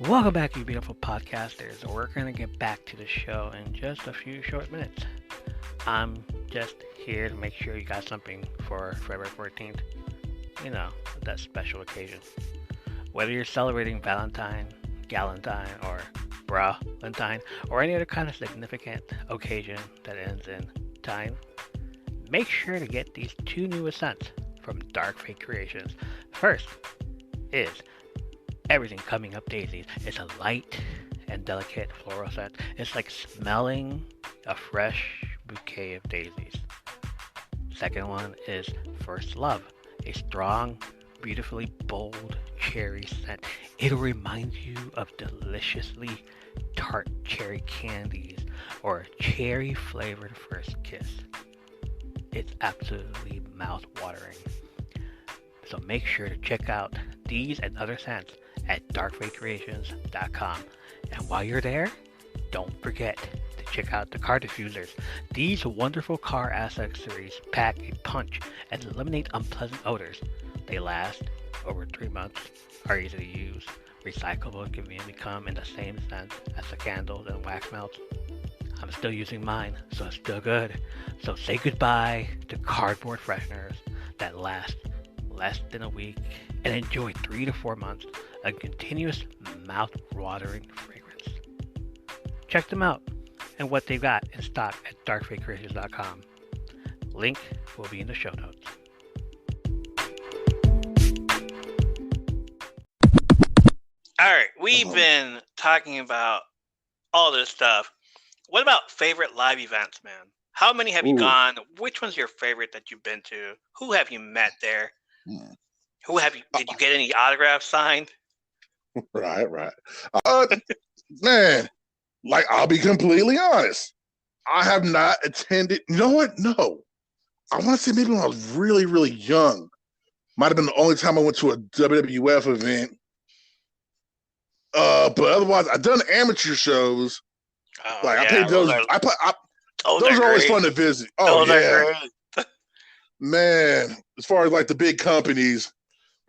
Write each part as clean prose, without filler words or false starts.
Welcome back, you beautiful podcasters. We're going to get back to the show in just a few short minutes. I'm just here to make sure you got something for February 14th. You know, that special occasion. Whether you're celebrating Valentine, Galentine, or Valentine, or any other kind of significant occasion that ends in time, make sure to get these two new scents from Dark Fate Creations. First is Everything Coming Up Daisies. It's a light and delicate floral scent. It's like smelling a fresh bouquet of daisies. Second one is First Love, a strong, beautifully bold cherry scent. It'll remind you of deliciously tart cherry candies or a cherry flavored first kiss. It's absolutely mouth-watering. So make sure to check out these and other scents at darkfatecreations.com. And while you're there, don't forget to check out the car diffusers. These wonderful car accessories pack a punch and eliminate unpleasant odors. They last over 3 months, are easy to use, recyclable, and conveniently come in the same scent as the candles and wax melts. I'm still using mine, so it's still good. So say goodbye to cardboard fresheners that last less than a week and enjoy 3 to 4 months of continuous mouth-watering fragrance. Check them out and what they've got in stock at darkfatecreations.com. Link will be in the show notes. All right, we've been talking about all this stuff. What about favorite live events, man? How many have you gone? Which one's your favorite that you've been to? Who have you met there? Who have you? Did you get any autographs signed? Right. Man, like, I'll be completely honest. I have not attended. You know what? No. I want to say maybe when I was really, really young. Might have been the only time I went to a WWF event. But otherwise, I've done amateur shows. Oh, Like, yeah, I paid those. Those are always fun to visit. Oh, yeah. Man, as far as like the big companies,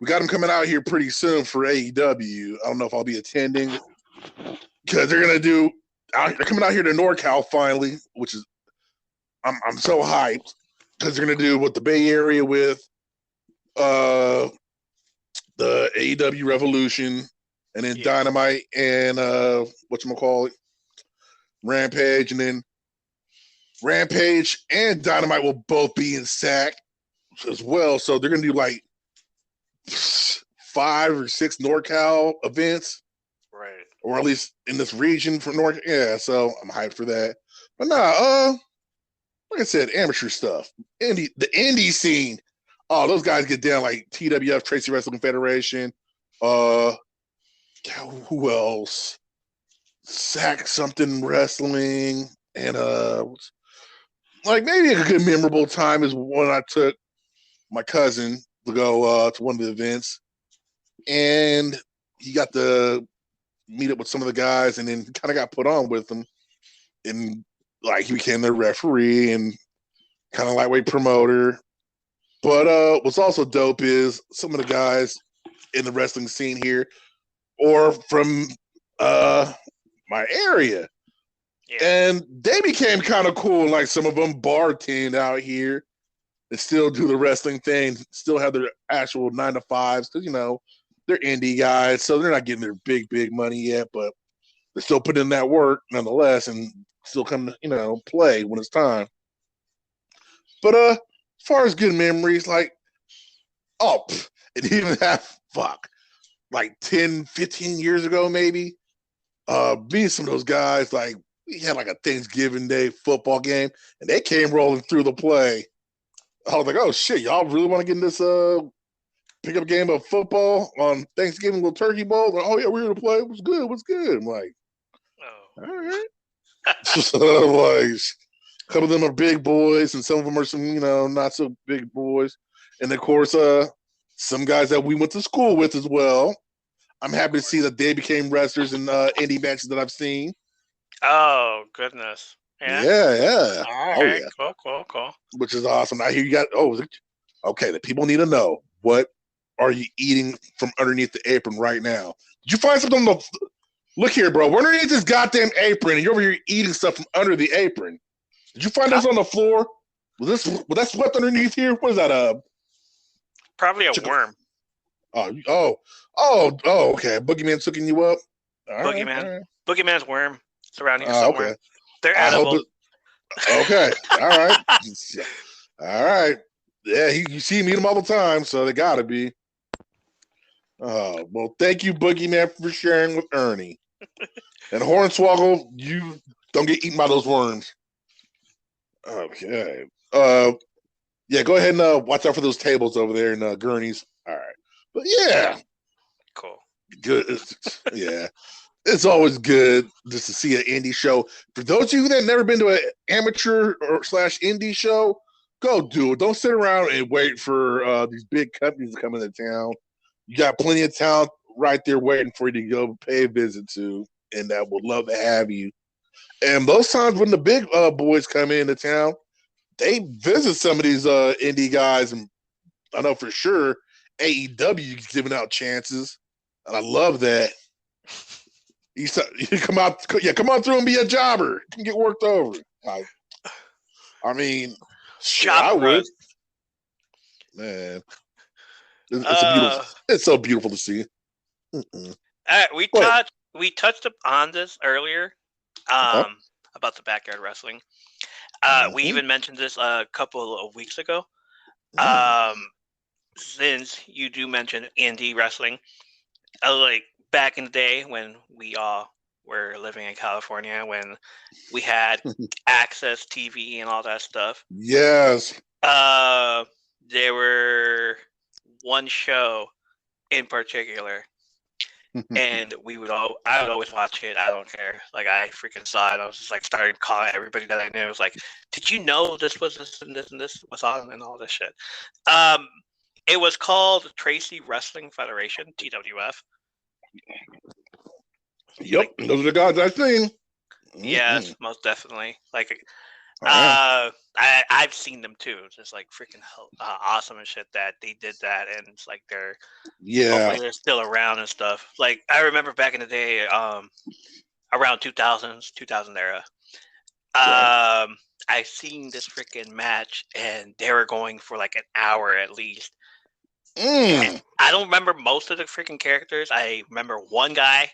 we got them coming out here pretty soon for AEW. I don't know if I'll be attending because they're coming out here to NorCal finally, which is I'm so hyped because they're gonna do what the Bay Area with the AEW Revolution and then Dynamite and whatchamacallit, Rampage, and then Rampage and Dynamite will both be in SAC as well. So they're going to do like 5 or 6 NorCal events. Right. Or at least in this region for North. Yeah, so I'm hyped for that. But like I said, amateur stuff. The indie scene. Oh, those guys get down like TWF, Tracy Wrestling Federation. Who else? SAC something wrestling. And like maybe a good memorable time is when I took my cousin to go to one of the events, and he got to meet up with some of the guys, and then kind of got put on with them, and like he became their referee and kind of lightweight promoter. But what's also dope is some of the guys in the wrestling scene here, or from my area. Yeah. And they became kind of cool. Like some of them bartend out here and still do the wrestling thing, still have their actual 9-to-5s because, you know, they're indie guys. So they're not getting their big money yet, but they're still putting in that work nonetheless and still come to, you know, play when it's time. But as far as good memories, like, it even like 10, 15 years ago, maybe, being some of those guys, like, we had like a Thanksgiving Day football game, and they came rolling through the play. I was like, oh, shit, y'all really want to get in this pick-up game of football on Thanksgiving, little turkey bowl? Like, oh, yeah, we're going to play. What's good? I'm like, all right. So, like, a couple of them are big boys, and some of them are some, you know, not so big boys. And, of course, some guys that we went to school with as well. I'm happy to see that they became wrestlers in indie matches that I've seen. Oh, goodness. Yeah. All right. Cool. Which is awesome. I hear you got, okay, the people need to know, what are you eating from underneath the apron right now? Did you find something Look here, bro. We're underneath this goddamn apron, and you're over here eating stuff from under the apron. Did you find this on the floor? Was that swept underneath here? What is that? Probably a worm. Oh, okay. Boogeyman's hooking you up. Boogeyman. Boogeyman's worm surrounding you somewhere. Okay. They're edible. Okay. All right. All right. Yeah, you see him eat them all the time, so they gotta be. Well, thank you, Boogeyman, for sharing with Ernie. And Hornswoggle, you don't get eaten by those worms. Okay. Yeah, go ahead and watch out for those tables over there in Gurney's. All right. But yeah. Cool. Good. Yeah. It's always good just to see an indie show. For those of you that have never been to an amateur or / indie show, go do it. Don't sit around and wait for these big companies to come into town. You got plenty of talent right there waiting for you to go pay a visit to, and that would love to have you. And those times when the big boys come into town, they visit some of these indie guys, and I know for sure AEW is giving out chances, and I love that. You come out through and be a jobber. You can get worked over. I mean, I would. Man, it's so beautiful to see. We touched upon this earlier, about the backyard wrestling. We even mentioned this a couple of weeks ago. Since you do mention indie wrestling, like back in the day when we all were living in California, when we had access TV and all that stuff. Yes. There were one show in particular, and I would always watch it. I don't care. Like, I freaking saw it. I was just like starting calling everybody that I knew. I was like, did you know this was this and this and this was on and all this shit? It was called Tracy Wrestling Federation, TWF. Yep, those are the guys I've seen. Yes, most definitely. Like, I've seen them too. It's just like freaking awesome and shit that they did that, and it's like hopefully they're still around and stuff. Like, I remember back in the day, around 2000 era. I seen this freaking match, and they were going for like an hour at least. I don't remember most of the freaking characters. I remember one guy,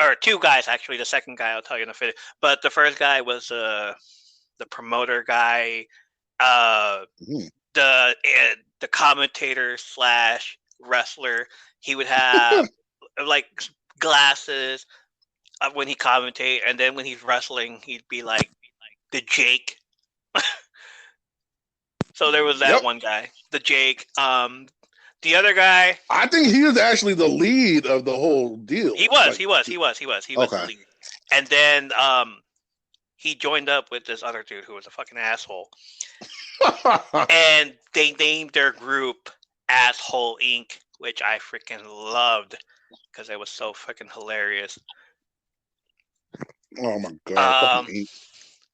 or two guys actually. The second guy I'll tell you in a minute. But the first guy was the promoter guy, the commentator / wrestler. He would have like glasses when he commentate, and then when he's wrestling, he'd be like the Jake. So there was that one guy, the Jake. The other guy, I think he was actually the lead of the whole deal. He was the lead. And then he joined up with this other dude who was a fucking asshole. And they named their group Asshole Inc., which I freaking loved because it was so freaking hilarious. Oh my god.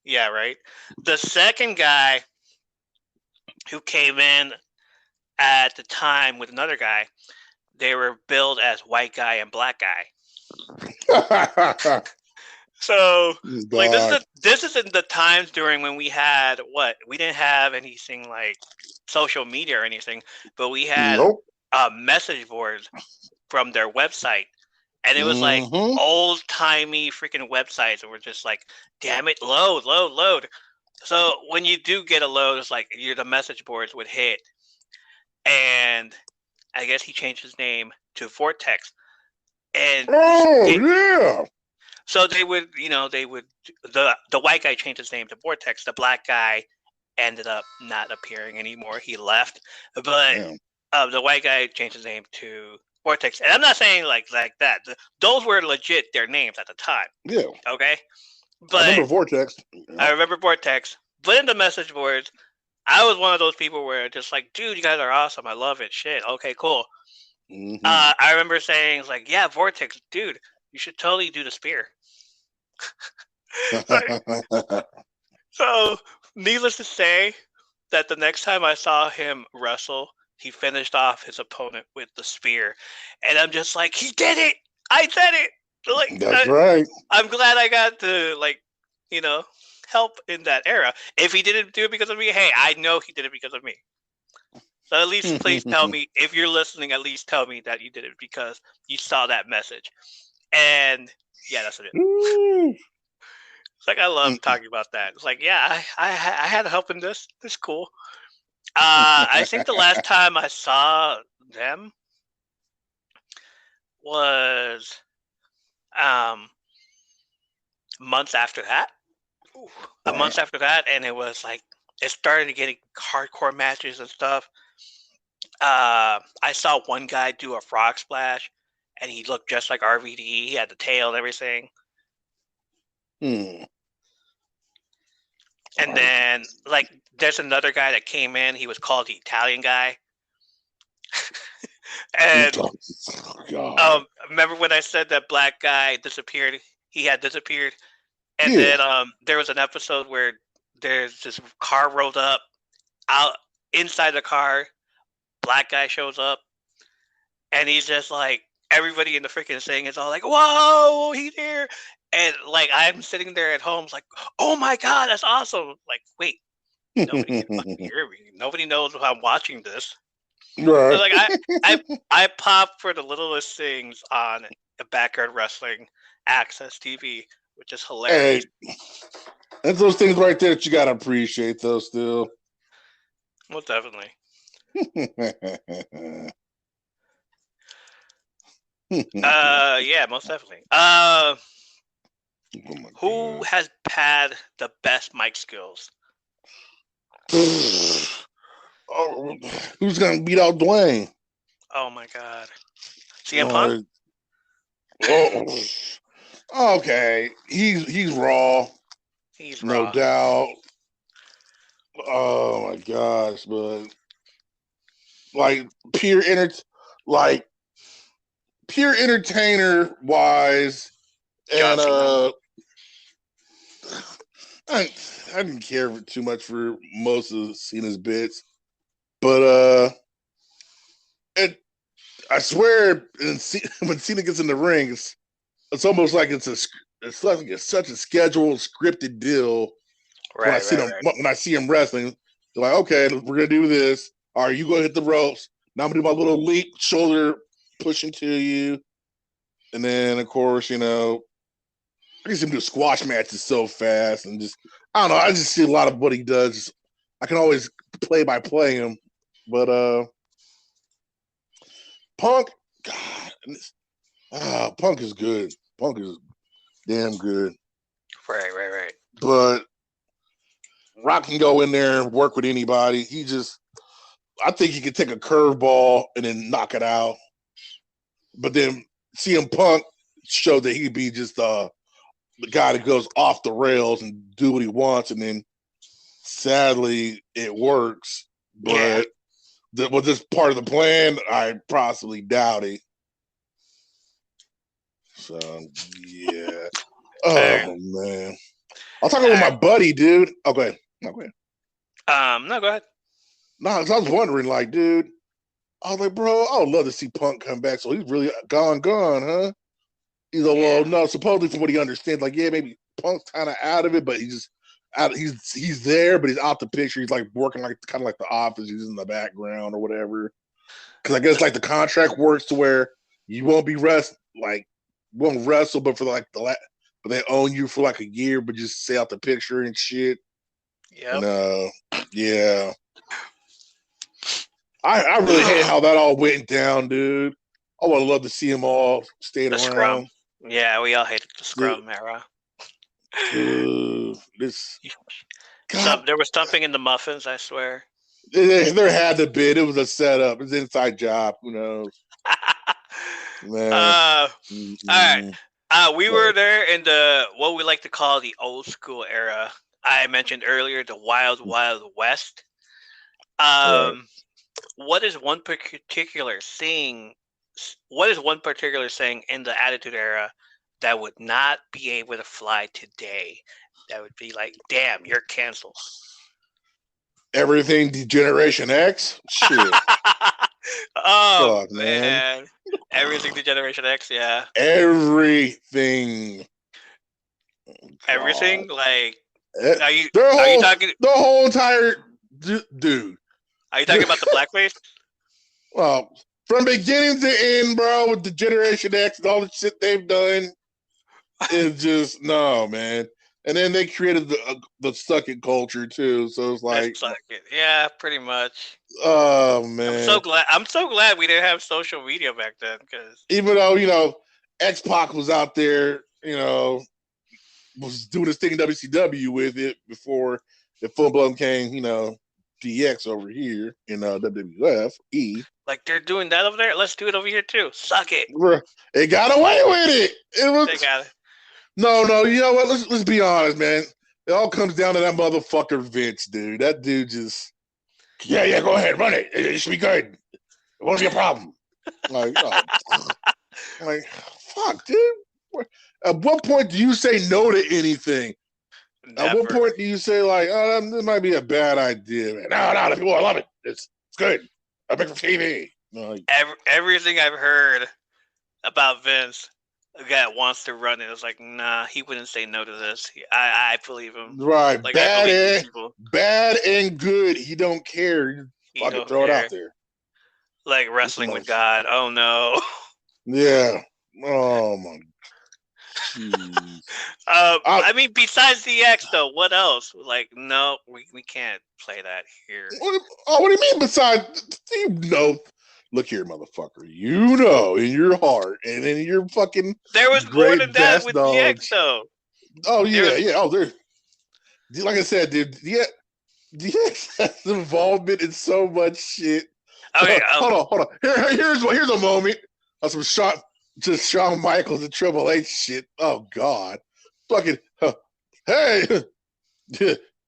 Yeah, right. The second guy who came in at the time with another guy, they were billed as white guy and black guy. So, like, this is in the times during when we didn't have anything like social media or anything, but we had message boards from their website, and it was like old timey freaking websites that were just like, damn it, load. So when you do get a load, it's like the message boards would hit. And I guess he changed his name to Vortex. And so they would the white guy changed his name to Vortex. The black guy ended up not appearing anymore. He left. But the white guy changed his name to Vortex. And I'm not saying like that. Those were legit their names at the time. Yeah. Okay. But I remember Vortex. I remember Vortex. But in the message boards, I was one of those people where just like, dude, you guys are awesome. I love it. Shit. Okay, cool. I remember saying like, yeah, Vortex, dude, you should totally do the spear. So, needless to say, that the next time I saw him wrestle, he finished off his opponent with the spear. And I'm just like, he did it! I said it! Like, That's right. I'm glad I got to help in that era. If he didn't do it because of me, hey, I know he did it because of me. So at least please tell me, if you're listening, at least tell me that you did it because you saw that message. And yeah, that's what it is. It's like I love talking about that. It's like, yeah, I had help in this. This is cool. I think the last time I saw them was months after that. A month after that, and it was like it started to get hardcore matches and stuff. I saw one guy do a frog splash, and he looked just like RVD. He had the tail and everything. And then, like, there's another guy that came in. He was called the Italian guy. And remember when I said that black guy disappeared? He had disappeared. And then there was an episode where there's this car rolled up. Out inside the car, black guy shows up, and he's just like, everybody in the freaking thing is all like, "Whoa, he's here!" And like, I'm sitting there at home, like, "Oh my god, that's awesome!" Like, wait, nobody can fucking hear me. Nobody knows if I'm watching this. Right. So like, I pop for the littlest things on the Backyard Wrestling Access TV, which is hilarious. Hey, that's those things right there that you gotta appreciate, though. Still, most definitely. Yeah, most definitely. Who has had the best mic skills? Oh, who's gonna beat out Dwayne? Oh my god, CM Punk. Okay, he's raw. He's no raw. doubt. Oh my gosh, but like pure entertainer wise, and I didn't care too much for most of Cena's bits, but I swear, when Cena gets in the ring, it's almost like it's such a scheduled, scripted deal. Right, when I see him wrestling, they're like, okay, we're gonna do this. All right, you go hit the ropes. Now I'm gonna do my little leap, shoulder pushing to you, and then of course, I can see him do squash matches so fast, and just I don't know. I just see a lot of what he does. I can always play by playing him, but Punk, God, Punk is good. Punk is damn good. Right. But Rock can go in there and work with anybody. I think he can take a curveball and then knock it out. But then CM Punk showed that he'd be just the guy that goes off the rails and do what he wants. And then sadly, it works. But was this part of the plan? I possibly doubt it. So, yeah. Oh, man. I'll talk about my buddy, dude. Oh, go ahead. No, go ahead. No, go ahead. No, I was wondering, like, dude, I was like, bro, I would love to see Punk come back. So he's really gone, huh? He's like, well, no, supposedly from what he understands, like, yeah, maybe Punk's kind of out of it, but he's there, but he's out the picture. He's like working like kind of like the office. He's in the background or whatever. Because I guess like the contract works to where you won't be won't wrestle, but for like but they own you for like a year, but just stay out the picture and shit. Yeah. Yeah. I really hate how that all went down, dude. I would love to see them all stay around. Scrum. Yeah, we all hated the scrum era. There was something in the muffins, I swear. There had to be. It was a setup. It was an inside job. Who knows? Man. All right. We were there in the what we like to call the old school era. I mentioned earlier the Wild Wild West. What is one particular saying in the Attitude Era that would not be able to fly today? That would be like, damn, you're canceled. Everything Degeneration X? Shit. Oh, fuck, man. Everything to Generation X, yeah. Everything. Everything? God. Like, Eh, are you Their talking the whole entire dude. about the blackface? Well, from beginning to end, bro, with the Generation X and all the shit they've done, it's just no, man. And then they created the suck it culture too, so it's like, It's like yeah, pretty much. oh man. I'm so glad we didn't have social media back then, because even though X-Pac was out there, was doing his thing in WCW with it before the full blown came, DX over here in WWF. Like they're doing that over there. Let's do it over here too. Suck it. They got away with it. It was They got it. No. You know what? Let's be honest, man. It all comes down to that motherfucker Vince, dude. That dude just yeah. Go ahead, run it. It should be good. It won't be a problem. Like, fuck, dude. At what point do you say no to anything? Never. At what point do you say like, oh, this might be a bad idea? Man. No, the people love it. It's good. I make for TV. No, everything I've heard about Vince, a guy that wants to run it, is like, nah, he wouldn't say no to this. I believe him. Right, like, bad and good. He don't care. He Fucking don't throw care. it out there. Like wrestling with God. Oh no. Yeah. Oh my. I mean, besides DX though, what else? Like, no, we can't play that here. What do you mean? Besides, look here, motherfucker. In your heart and in your fucking. There was more than that with DX though. Oh yeah. Oh, there. Like I said, dude. DX has involvement in so much shit. Okay, hold on. Here's a moment of some Shawn Michaels and Triple H shit. Oh God, fucking hey,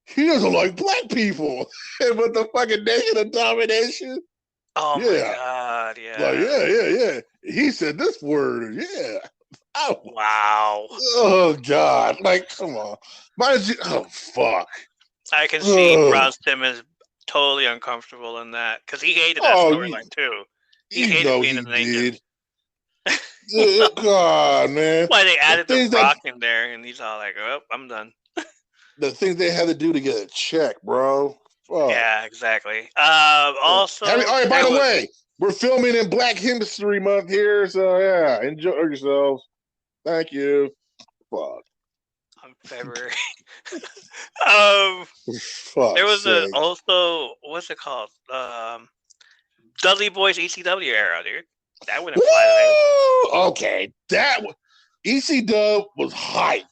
he doesn't like black people, but the fucking Nation of Domination. Oh my God, yeah. Like, yeah. He said this word, yeah. Oh wow. Oh God, like come on. Oh fuck. I can see Ron Simmons totally uncomfortable in that because he hated that storyline too. He hated being in the Nation. God, man. Why they added the Rock in there, and he's all like, "Oh, I'm done." The things they had to do to get a check, bro. Fuck. Yeah, exactly. Also, all right. By the way, we're filming in Black History Month here, so yeah, enjoy yourselves. Thank you. Fuck. On February. Fuck. There was also what's it called? Dudley Boy's ECW era, dude. That wouldn't apply to them. Okay, that ECW was hype.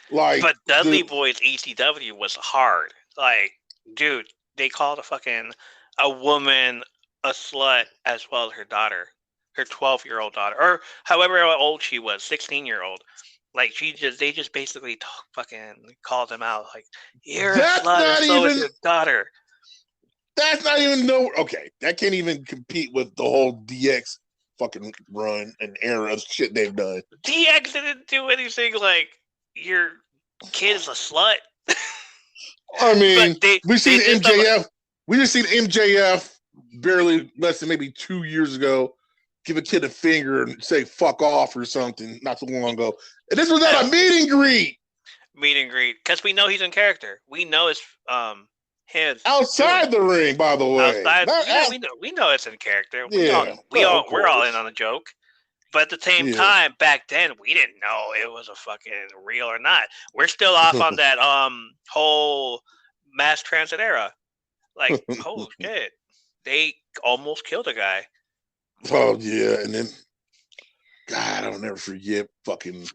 Like, but Dudley Boy's ECW was hard. Like, dude, they called a woman a slut as well as her daughter, her 12-year-old daughter, or however old she was, 16-year-old. Like they just basically fucking called them out. Like, you're a slut, and so is your daughter. That's not even okay. That can't even compete with the whole DX fucking run and era of shit they've done. DX didn't do anything like your kid's a slut. I mean, we seen MJF. We just seen MJF barely less than maybe 2 years ago give a kid a finger and say "fuck off" or something not too long ago. And this was at a meet and greet. Meet and greet, because we know he's in character. We know it's his outside the ring, by the way. We know it's in character. We're all in on the joke. But at the same time, back then we didn't know it was a fucking real or not. We're still off on that whole mass transit era. Like, oh shit, they almost killed a guy. Oh yeah, and then God, I'll never forget fucking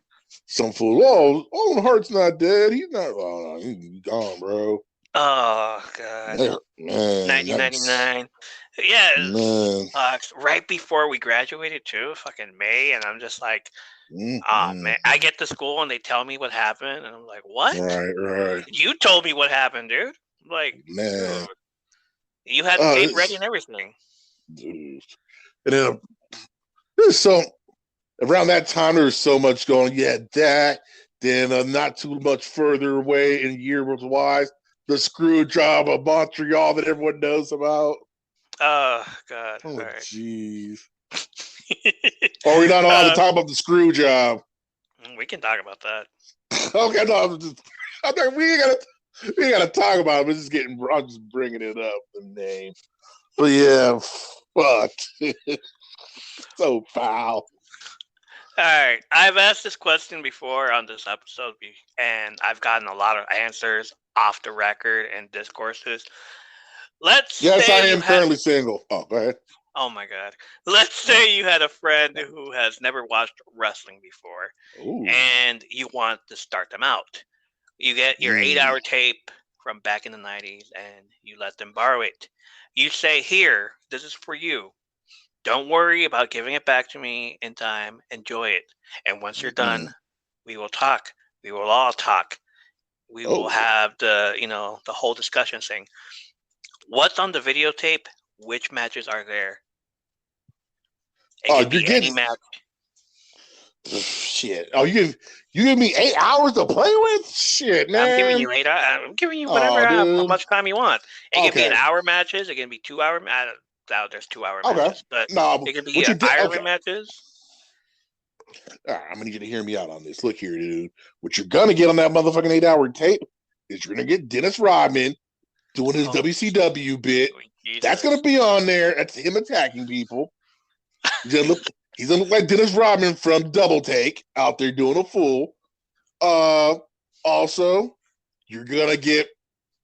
some fool. Oh, Owen Hart's not dead. He's not. Oh, no, he's gone, bro. Oh God, man, 1999. Yeah, right before we graduated too, fucking May, and I'm just like, oh man, I get to school and they tell me what happened, and I'm like, what? Right. You told me what happened, dude. I'm like, man, you had the tape ready and everything. Dude. And then there's so around that time there was so much going. You had that, then not too much further away in year-wise, the screw job of Montreal that everyone knows about. Oh God! Oh jeez. Or are we not allowed to talk about the screw job? We can talk about that. Okay, no, we ain't gotta talk about it. We're just I'm just bringing it up, the name. But yeah, fuck. So foul. All right, I've asked this question before on this episode, and I've gotten a lot of answers off the record and discourses. Yes, I am currently single. Oh, go ahead. Oh my god. Let's say you had a friend who has never watched wrestling before. Ooh. And you want to start them out. You get your 8-hour tape from back in the 90s and you let them borrow it. You say, here, this is for you. Don't worry about giving it back to me in time. Enjoy it. And once you're done, we will talk. We will all talk. We will have the whole discussion saying, what's on the videotape? Which matches are there? You're getting any match. Shit. Oh, you give me 8 hours to play with? Shit, man. I'm giving you 8 hours. I'm giving you whatever, how much time you want. It can be an hour matches. It can be 2 hour. I doubt there's 2 hour matches, but it can be Ironman matches. All right, I'm gonna need you to hear me out on this. Look here, dude. What you're gonna get on that motherfucking 8-hour tape is you're gonna get Dennis Rodman doing his WCW bit. Jesus. That's gonna be on there. That's him attacking people. He's gonna look like Dennis Rodman from Double Take out there doing a fool. Also, you're gonna get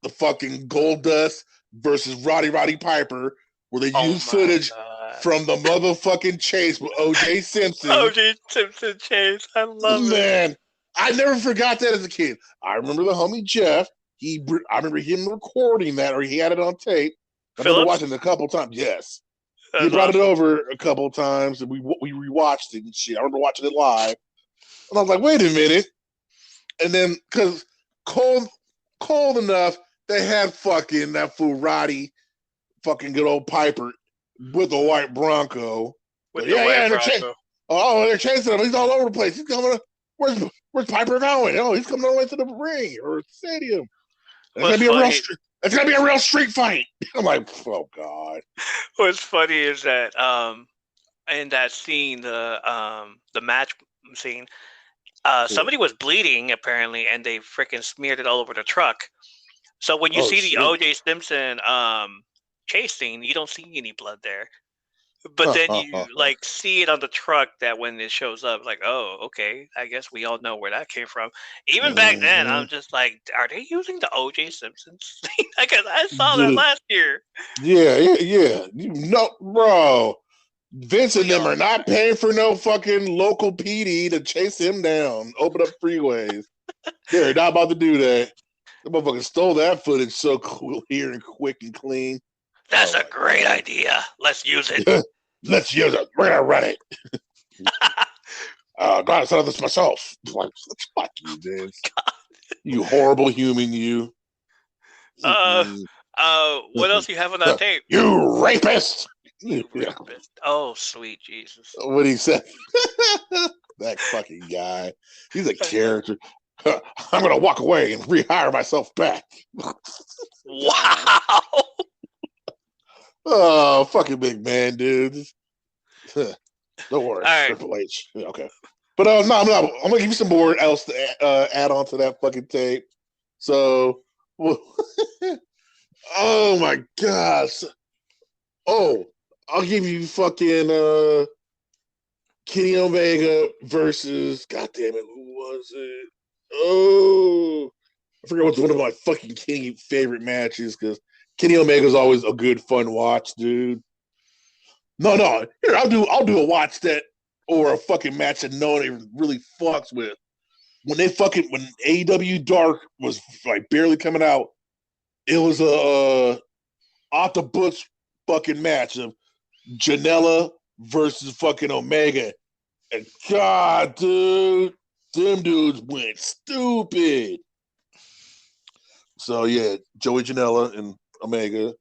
the fucking Goldust versus Roddy Piper, where they use footage from the motherfucking chase with O.J. Simpson. O.J. Simpson chase, I love it. Man, I never forgot that as a kid. I remember the homie Jeff. I remember him recording that, or he had it on tape. I remember watching it a couple times. Yes. He brought it over a couple times, and we rewatched it and shit. I remember watching it live. And I was like, wait a minute. And then, because cold enough, they had fucking that fool Roddy, fucking good old Piper, with a white Bronco. They're chasing him. He's all over the place. He's coming. Where's Piper going? Oh, he's coming all the way to the ring or stadium. It's gonna be a real street fight. I'm like, oh god. What's funny is that in that scene, the match scene, somebody was bleeding apparently, and they freaking smeared it all over the truck. So when you see the O.J. Simpson chase scene, you don't see any blood there. But then you like see it on the truck that when it shows up, like, oh, okay, I guess we all know where that came from. Even back then, I'm just like, are they using the O.J. Simpson scene? Because I saw that last year. Yeah. Bro. Vince and them are not paying for no fucking local PD to chase him down, open up freeways. They're not about to do that. The motherfucker stole that footage so clear and quick and clean. That's a great idea. Let's use it. Let's use it. We're gonna run it. God, I saw this myself. Like, fuck you, dude. You horrible human, you. What else you have on that tape? You rapist! Rapist. Oh, sweet Jesus. What he said. That fucking guy. He's a character. I'm gonna walk away and rehire myself back. Wow. Oh, fucking big man, dude. Don't worry, right. Triple H. Yeah, okay. But no, I'm gonna give you some more else to add on to that fucking tape. So, oh my gosh. Oh, I'll give you fucking Kenny Omega versus, God damn it, who was it? Oh, I forgot what's one of my fucking Kenny favorite matches, because Kenny Omega's always a good fun watch, dude. No. Here, I'll do a watch that or a fucking match that no one really fucks with. When AEW Dark was like barely coming out, it was a off the books fucking match of Janela versus fucking Omega. And God, dude, them dudes went stupid. So yeah, Joey Janela and Omega.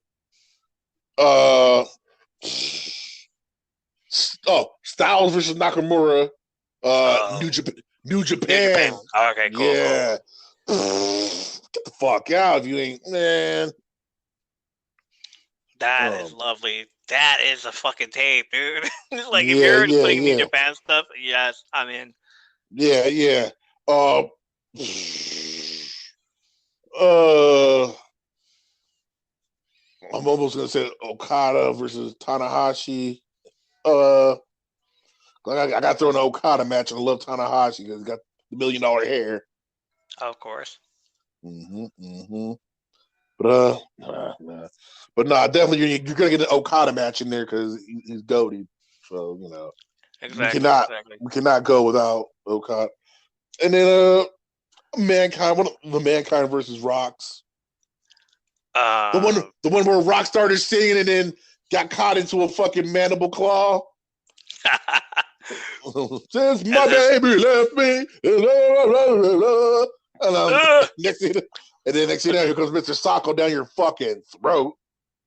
Styles versus Nakamura. New Japan. Okay, cool. Yeah. Get the fuck out if you ain't, man. That is lovely. That is a fucking tape, dude. Like, Like if Yeah, you're yeah, putting New yeah, Japan stuff, yes, I'm in. yeah, yeah. Uh, uh, I'm almost gonna say Okada versus Tanahashi. Uh, I got thrown an Okada match, and I love Tanahashi because he's got the $1 million hair. Of course. But nah. But nah, definitely you're gonna get an Okada match in there because he's goated. So Exactly. we cannot go without Okada. And then the Mankind versus Rocks. The one where Rock started singing and then got caught into a fucking mandible claw. Since my baby left me, next thing you know, here comes Mr. Socko down your fucking throat.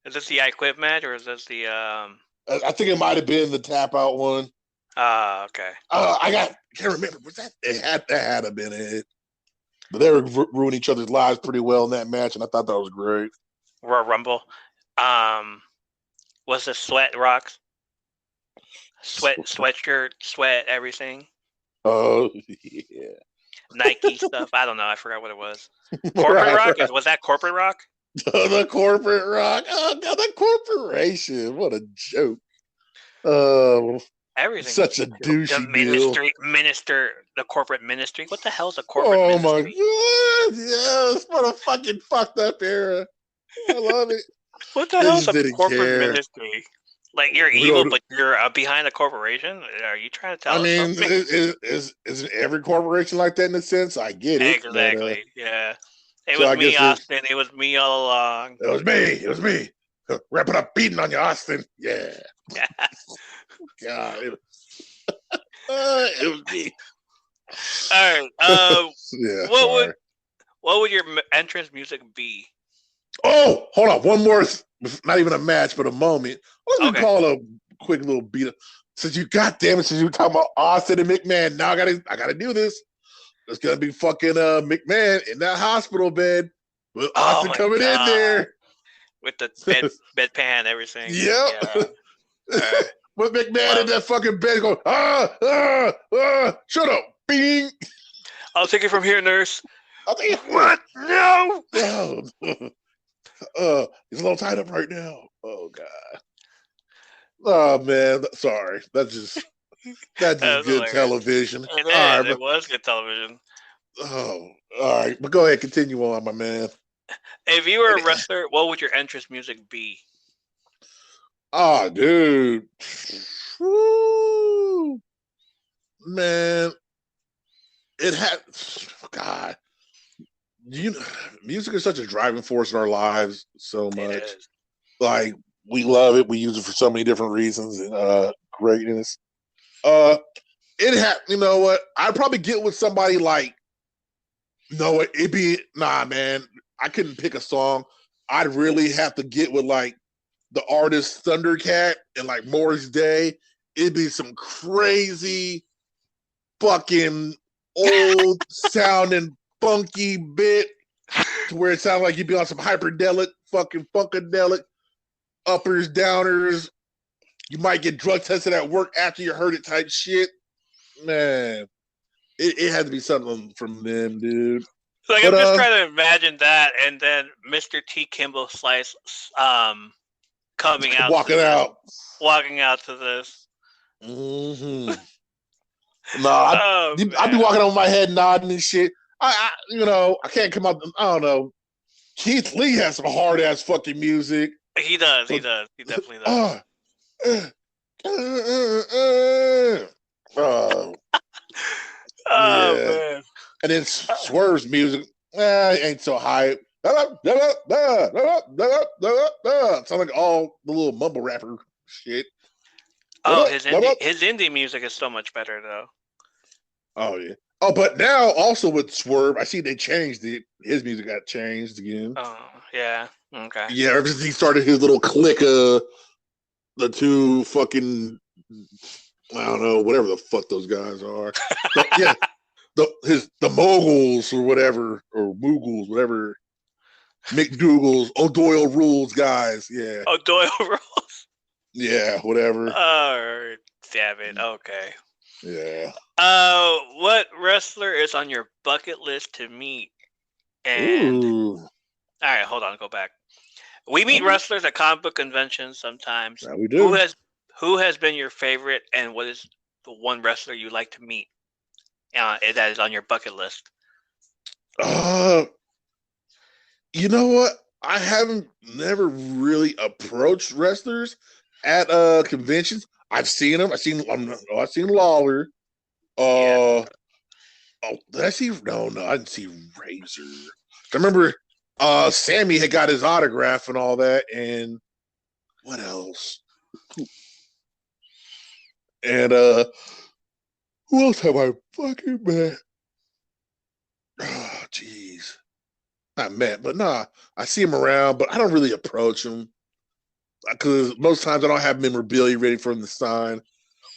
Is this the I Quit match or is this the I think it might have been the tap out one. Okay. Can't remember. Was that that had to been it? But they were ruining each other's lives pretty well in that match, and I thought that was great. Royal Rumble. Was the Sweat Rocks? Sweatshirt, sweat, everything. Oh yeah. Nike stuff. I don't know. I forgot what it was. Corporate Rock? Was that Corporate Rock? The Corporate Rock. Oh god, the corporation. What a joke. Everything. Such a douchey minister, the corporate ministry. What the hell is a corporate ministry? Oh my god! Yes, what a fucking fucked up era. I love it. What the hell is a corporate ministry? Like you're evil, but you're behind a corporation. Are you trying to tell us something? Isn't every corporation like that in a sense? I get it. Exactly. Yeah. It was me, Austin. It was me all along. It was me. Wrapping up beating on you, Austin. Yeah. God. It was me. All right. Yeah. What would your entrance music be? Oh, hold on. One more. Not even a match, but a moment. Let's call it a quick little beat up. Since you were talking about Austin and McMahon, now I gotta do this. It's gonna be fucking McMahon in that hospital bed with Austin coming in there with the bedpan, everything. Yep. Yeah. With McMahon in that fucking bed going, shut up, bing. I'll take it from here, nurse. I'll take it. What? No. He's a little tied up right now. Oh god. Oh man, sorry. That's just good hilarious. Television. It was good television. Oh, all right. But go ahead, continue on, my man. If you were a wrestler, what would your entrance music be? Oh, dude. Woo. Man. It had God. Music is such a driving force in our lives so much. Like we love it. We use it for so many different reasons and greatness. It had, you know what? I'd probably get with somebody like, man. I couldn't pick a song. I'd really have to get with like the artist Thundercat and like Morris Day. It'd be some crazy fucking old sounding funky bit to where it sounded like you'd be on some hyperdelic, fucking funkadelic, uppers, downers. You might get drug tested at work after you heard it type shit. Man, it had to be something from them, dude. Like I'm just trying to imagine that, and then Mr. T. Kimball Slice coming out, walking out to this. Mm-hmm. I'd be walking on my head, nodding and shit. I can't come up. I don't know. Keith Lee has some hard ass fucking music. He does. He definitely does. Man. And then Swerve's music, ain't so hype. Sound like all the little mumble rapper shit. His indie music is so much better though. Oh yeah. Oh, but now also with Swerve, I see they changed it. His music got changed again. Oh yeah. Okay. Yeah, ever since he started his little clique, the two fucking, I don't know, whatever the fuck those guys are. The moguls or whatever, or moogles, whatever. McDougal's, O'Doyle Rules guys, yeah. O'Doyle Rules. Yeah, whatever. All right. Damn it. Okay. Yeah. What wrestler is on your bucket list to meet? And Ooh. all right, hold on, go back. We meet wrestlers at comic book conventions sometimes. Yeah, we do. Who has been your favorite, and what is the one wrestler you like to meet? That is on your bucket list. You know what? I haven't never really approached wrestlers at conventions. I've seen them. I've seen Lawler. Yeah. Did I see? No, I didn't see Razor. I remember Sammy had got his autograph and all that, and what else? And who else have I fucking met? Oh, jeez. Not met, but nah, I see him around, but I don't really approach him because most times I don't have memorabilia ready for him to sign,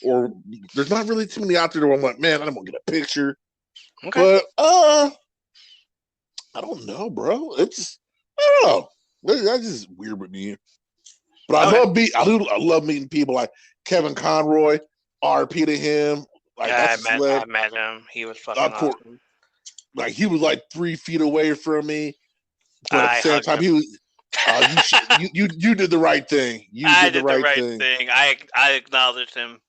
or there's not really too many out there where I'm like, man, I don't want to get a picture. Okay. But I don't know, bro. I don't know. That's just weird with me. But I love meeting people like Kevin Conroy, RP to him. Like yeah, I met him. He was fucking awesome. Like he was like 3 feet away from me, but at the same time, he was. You did the right thing. I did the right thing. I acknowledged him.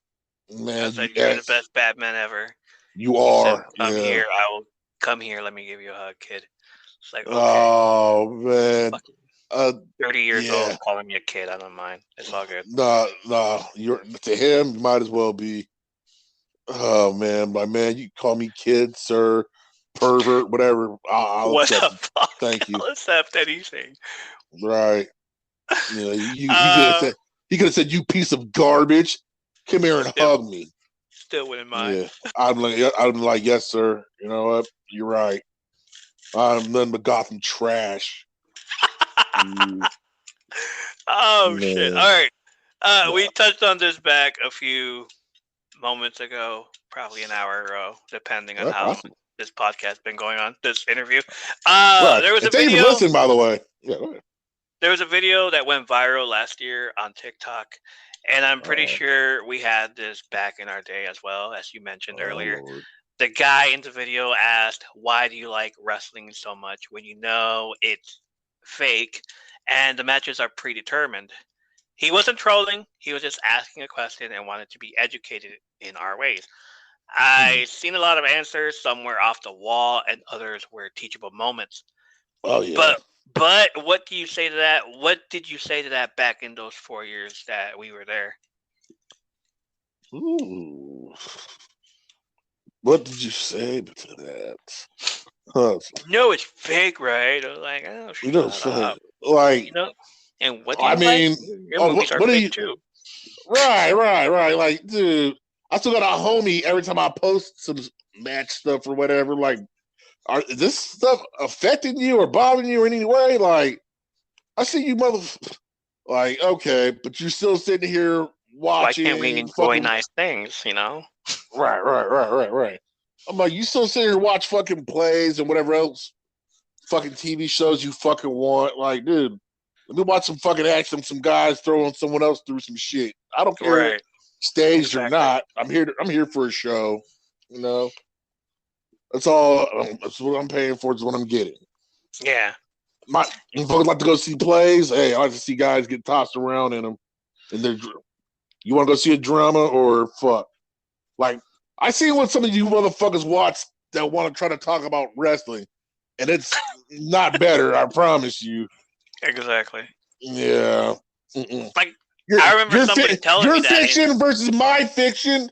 Man, I said, you're the best Batman ever. You are. Come here. I will come here. Let me give you a hug, kid. It's like, okay. Oh man. 30 years old, calling me a kid. I don't mind. It's all good. Nah. To him, you might as well be. Oh man, my man, you call me kid, sir, pervert, whatever. What the fuck? Thank you. I'll accept anything. Right. You he could have said, "You piece of garbage. Come here and hug me." Still wouldn't mind. Yeah, I'm like, yes, sir. You know what? You're right. I'm nothing but Gotham trash. Oh shit! All right, we touched on this back a few moments ago, probably an hour ago, depending on how this podcast has been going on. This interview. There was a video. Even listen, by the way. Yeah, go ahead. There was a video that went viral last year on TikTok, and I'm pretty sure we had this back in our day as well, as you mentioned earlier. Lord. The guy in the video asked, "Why do you like wrestling so much when you know it's fake and the matches are predetermined?" He wasn't trolling. He was just asking a question and wanted to be educated in our ways. I've seen a lot of answers. Some were off the wall and others were teachable moments. Oh, yeah. But what do you say to that? What did you say to that back in those 4 years that we were there? Ooh. What did you say to that? Huh. No, it's fake, right? Like, oh, shut up. Like, and what do you your movies are fake too. Right. Like, dude, I still got a homie every time I post some match stuff or whatever. Like, is this stuff affecting you or bothering you in any way? Like, I see you like, okay, but you're still sitting here watching. Why can't we enjoy nice things, Right. I'm like, you still sit here and watch fucking plays and whatever else fucking TV shows you fucking want. Like, dude, let me watch some fucking action, some guys throwing someone else through some shit. I don't care staged or not. I'm here for a show. That's all. That's what I'm paying for. Is what I'm getting. Yeah. You folks like to go see plays? Hey, I like to see guys get tossed around in them. And you want to go see a drama or fuck? Like, I see what some of you motherfuckers watch that want to try to talk about wrestling, and it's not better. I promise you. Exactly. Yeah. Like, I remember somebody telling me that. Your fiction versus my fiction.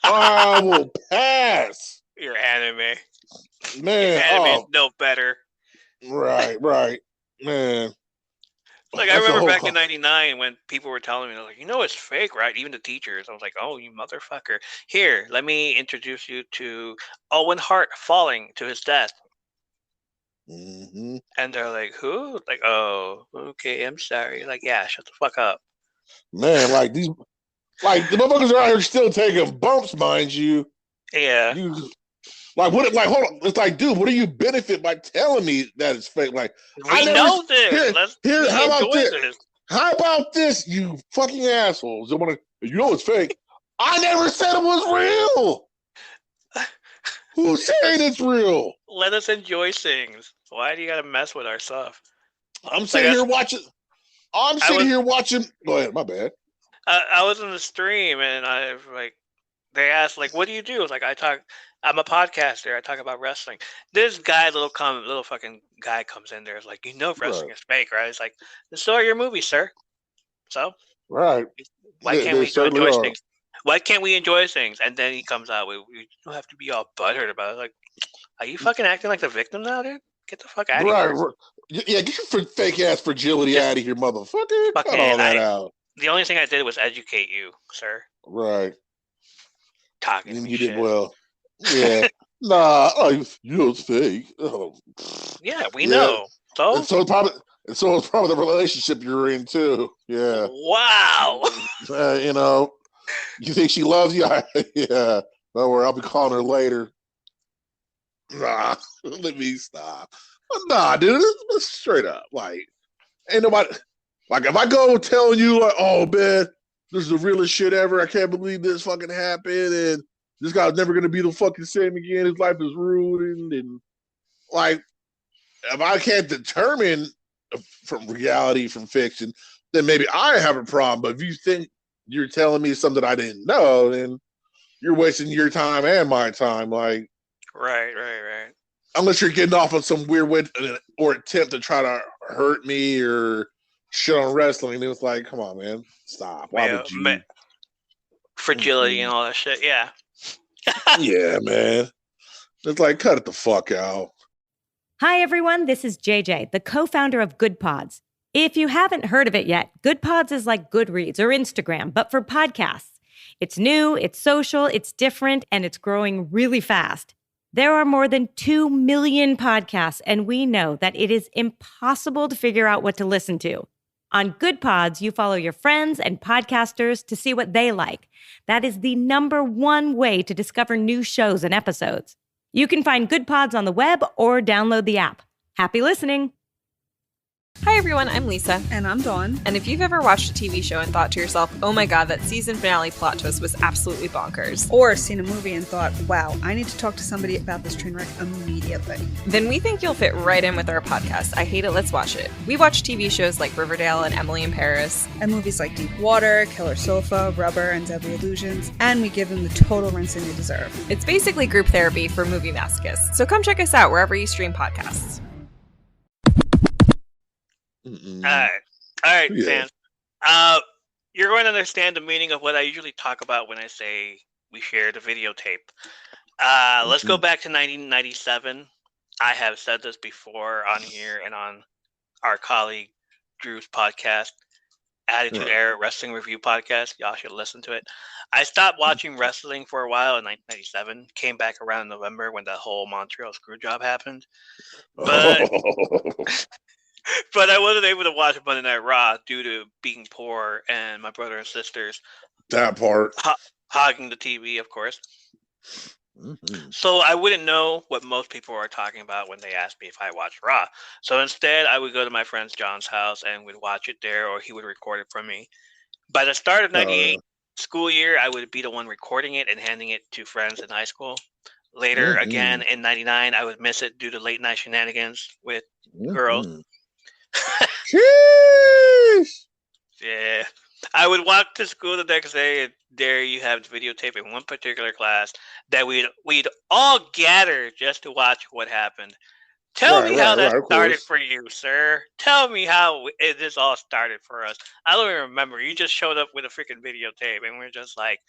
I will pass. Your anime. Man. Your anime is no better. Right. Man. Like, I remember back in 99 when people were telling me, they're like, it's fake, right? Even the teachers. I was like, oh, you motherfucker. Here, let me introduce you to Owen Hart falling to his death. Mm-hmm. And they're like, who? Like, oh, okay, I'm sorry. Like, yeah, shut the fuck up. Man, like the motherfuckers are out here still taking bumps, mind you. Yeah. Hold on. It's like, dude, what do you benefit by telling me that it's fake? Like, we know this. How about this, you fucking assholes? You know it's fake. I never said it was real. Who's saying it's real? Let us enjoy things. Why do you gotta mess with our stuff? I'm sitting here watching. Go ahead, my bad. I was in the stream and they asked like, "What do you do?" I was like, I'm a podcaster. I talk about wrestling. This guy, little fucking guy, comes in there. Is like, wrestling is fake, right? It's like, so are your movies, sir. So, right? Why can't we enjoy things? Why can't we enjoy things? And then he comes out, we don't have to be all butthurt about it. Like, are you fucking acting like the victim now, dude? Get the fuck out of here. Right. Yeah, get your fake ass fragility out of here, motherfucker. Cut all that out. The only thing I did was educate you, sir. Right. Talking and you shit. Did well. Yeah. Nah, it's fake. Oh. Yeah, we know. So? So it's probably the relationship you're in too. Yeah. Wow. You think she loves you? Yeah. Don't worry, I'll be calling her later. Nah, let me stop. Nah, dude, it's straight up. Like, ain't nobody. Like, if I go telling you, like, oh man, this is the realest shit ever. I can't believe this fucking happened, and this guy's never gonna be the fucking same again. His life is ruined, and like, if I can't determine from reality from fiction, then maybe I have a problem. But if you think you're telling me something I didn't know, then you're wasting your time and my time. Like, right. Unless you're getting off on some weird way or attempt to try to hurt me or shit on wrestling, it was like, come on, man, stop. Why would you? Fragility and all that shit. Yeah. Yeah, man. It's like, cut it the fuck out. Hi, everyone. This is JJ, the co-founder of Good Pods. If you haven't heard of it yet, Good Pods is like Goodreads or Instagram, but for podcasts. It's new, it's social, it's different, and it's growing really fast. There are more than 2 million podcasts, and we know that it is impossible to figure out what to listen to. On Good Pods, you follow your friends and podcasters to see what they like. That is the #1 way to discover new shows and episodes. You can find Good Pods on the web or download the app. Happy listening. Hi everyone, I'm Lisa. And I'm Dawn. And if you've ever watched a TV show and thought to yourself, oh my god, that season finale plot twist was absolutely bonkers. Or seen a movie and thought, wow, I need to talk to somebody about this train wreck immediately. Then we think you'll fit right in with our podcast, I Hate It, Let's Watch It. We watch TV shows like Riverdale and Emily in Paris. And movies like Deep Water, Killer Sofa, Rubber, and Deadly Illusions. And we give them the total rinsing they deserve. It's basically group therapy for movie masochists. So come check us out wherever you stream podcasts. All right, fans. You're going to understand the meaning of what I usually talk about when I say we shared a videotape. Let's go back to 1997. I have said this before on here and on our colleague Drew's podcast, Attitude Era Wrestling Review Podcast. Y'all should listen to it. I stopped watching wrestling for a while in 1997. Came back around in November when the whole Montreal Screwjob happened. But... But I wasn't able to watch Monday Night Raw due to being poor and my brother and sisters. That part. Hogging the TV, of course. Mm-hmm. So I wouldn't know what most people are talking about when they ask me if I watch Raw. So instead, I would go to my friend John's house and would watch it there, or he would record it for me. By the start of 98 school year, I would be the one recording it and handing it to friends in high school. Later, again, in 99, I would miss it due to late night shenanigans with girls. Yeah, I would walk to school the next day, and there you have the videotape in one particular class that we'd all gather just to watch what happened. Tell me how that started for you, sir. Tell me how this all started for us. I don't even remember. You just showed up with a freaking videotape, and we're just like,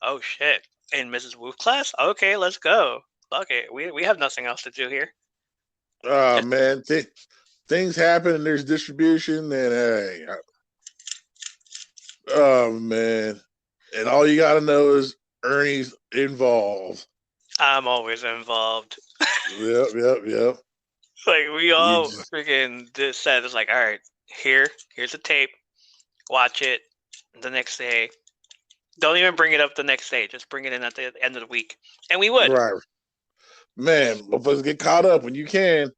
"Oh shit!" In Mrs. Wu's class, okay, let's go. Okay, we have nothing else to do here. Oh man. Things happen and there's distribution, and hey, oh man, and all you gotta know is Ernie's involved. I'm always involved. Yep. Like we all freaking just said, it's like, all right, here's a tape, watch it the next day. Don't even bring it up the next day. Just bring it in at the end of the week, and we would. Right, man. Motherfuckers get caught up when you can.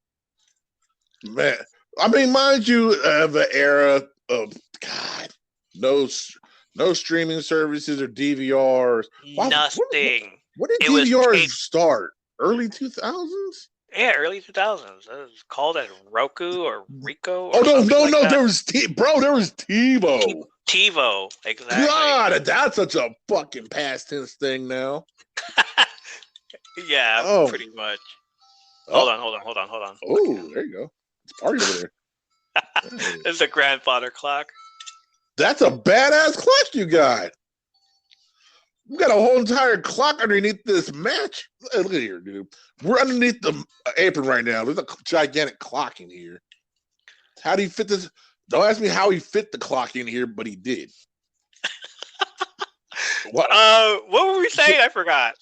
Man, I mean, mind you, the era of God, no No streaming services or DVRs. Nothing. When did It was DVRs taped. start? Early 2000s? Yeah, early 2000s. It was called as Roku or Rico. Or Oh no, something like that. there was there was TiVo. TiVo, exactly. God, that's such a fucking past tense thing now. Yeah, Oh. pretty much. Oh. Hold on. Oh, there you go. It's a party over there. Hey. It's a grandfather clock. That's a badass clock you got. You got a whole entire clock underneath this match. Hey, look at here, dude. We're underneath the apron right now. There's a gigantic clock in here. How do you fit this? Don't ask me how he fit the clock in here, but he did. What were we saying? I forgot.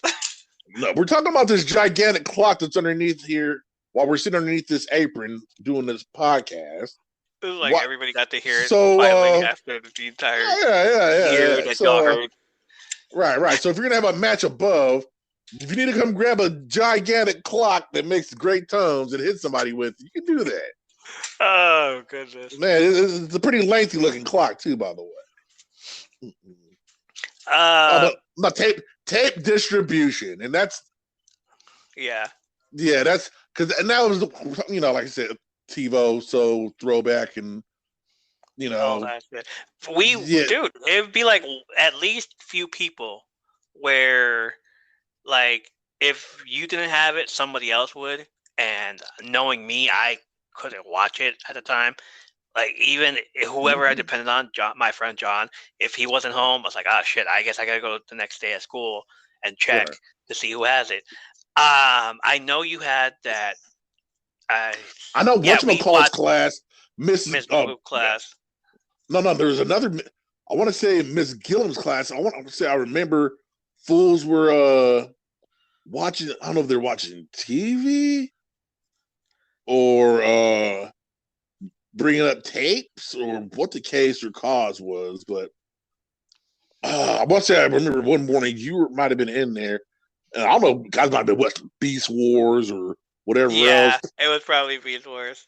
No, we're talking about this gigantic clock that's underneath here while we're sitting underneath this apron doing this podcast. It was like everybody got to hear it So, finally after the entire year that y'all heard. Right. So if you're gonna have a match above, if you need to come grab a gigantic clock that makes great tones and hit somebody with, you can do that. Oh goodness, man! It's a pretty lengthy looking clock too, by the way. But tape distribution, and that's that's because and that was like I said, TiVo, so throwback and all that shit. Dude, it would be like at least few people where like if you didn't have it, somebody else would, and knowing me, I couldn't watch it at the time. Like even whoever I depended on, my friend John, if he wasn't home, I was like, oh shit, I guess I gotta go the next day at school and check to see who has it. I know you had that. I know whatchamacallit's class, Miss Blue class. No, there's another. I want to say Miss Gillum's class. I want to say I remember fools were watching. I don't know if they're watching TV or bringing up tapes or what the case or cause was, but I want to say I remember one morning you might have been in there, and I don't know, guys might have been watching Beast Wars or whatever else. Yeah, it was probably Beast Wars.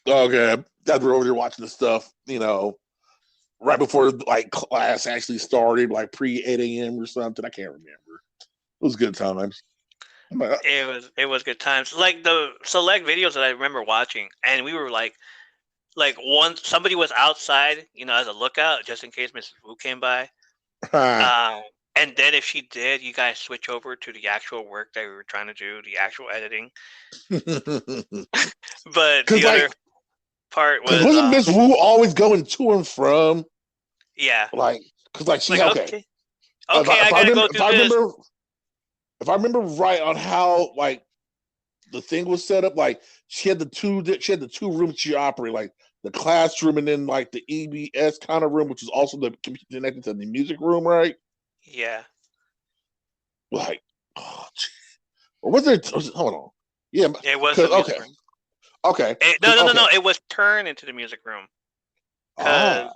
Okay, guys were over there watching the stuff, right before like class actually started, like pre 8 a.m. or something. I can't remember. It was good times. It was good times. Like the select videos that I remember watching, and we were like somebody was outside, as a lookout just in case Mrs. Wu came by. And then if she did, you guys switch over to the actual work that we were trying to do, the actual editing. But the other part was wasn't Miss Wu always going to and from? Yeah. Because she okay, I gotta go do this. If I remember right on how the thing was set up, she had the two rooms she operated, like the classroom and then the EBS kind of room, which is also connected to the music room, right? Yeah. Or was there? Hold on. Yeah, it was the music room. Okay. No. It was turned into the music room. Because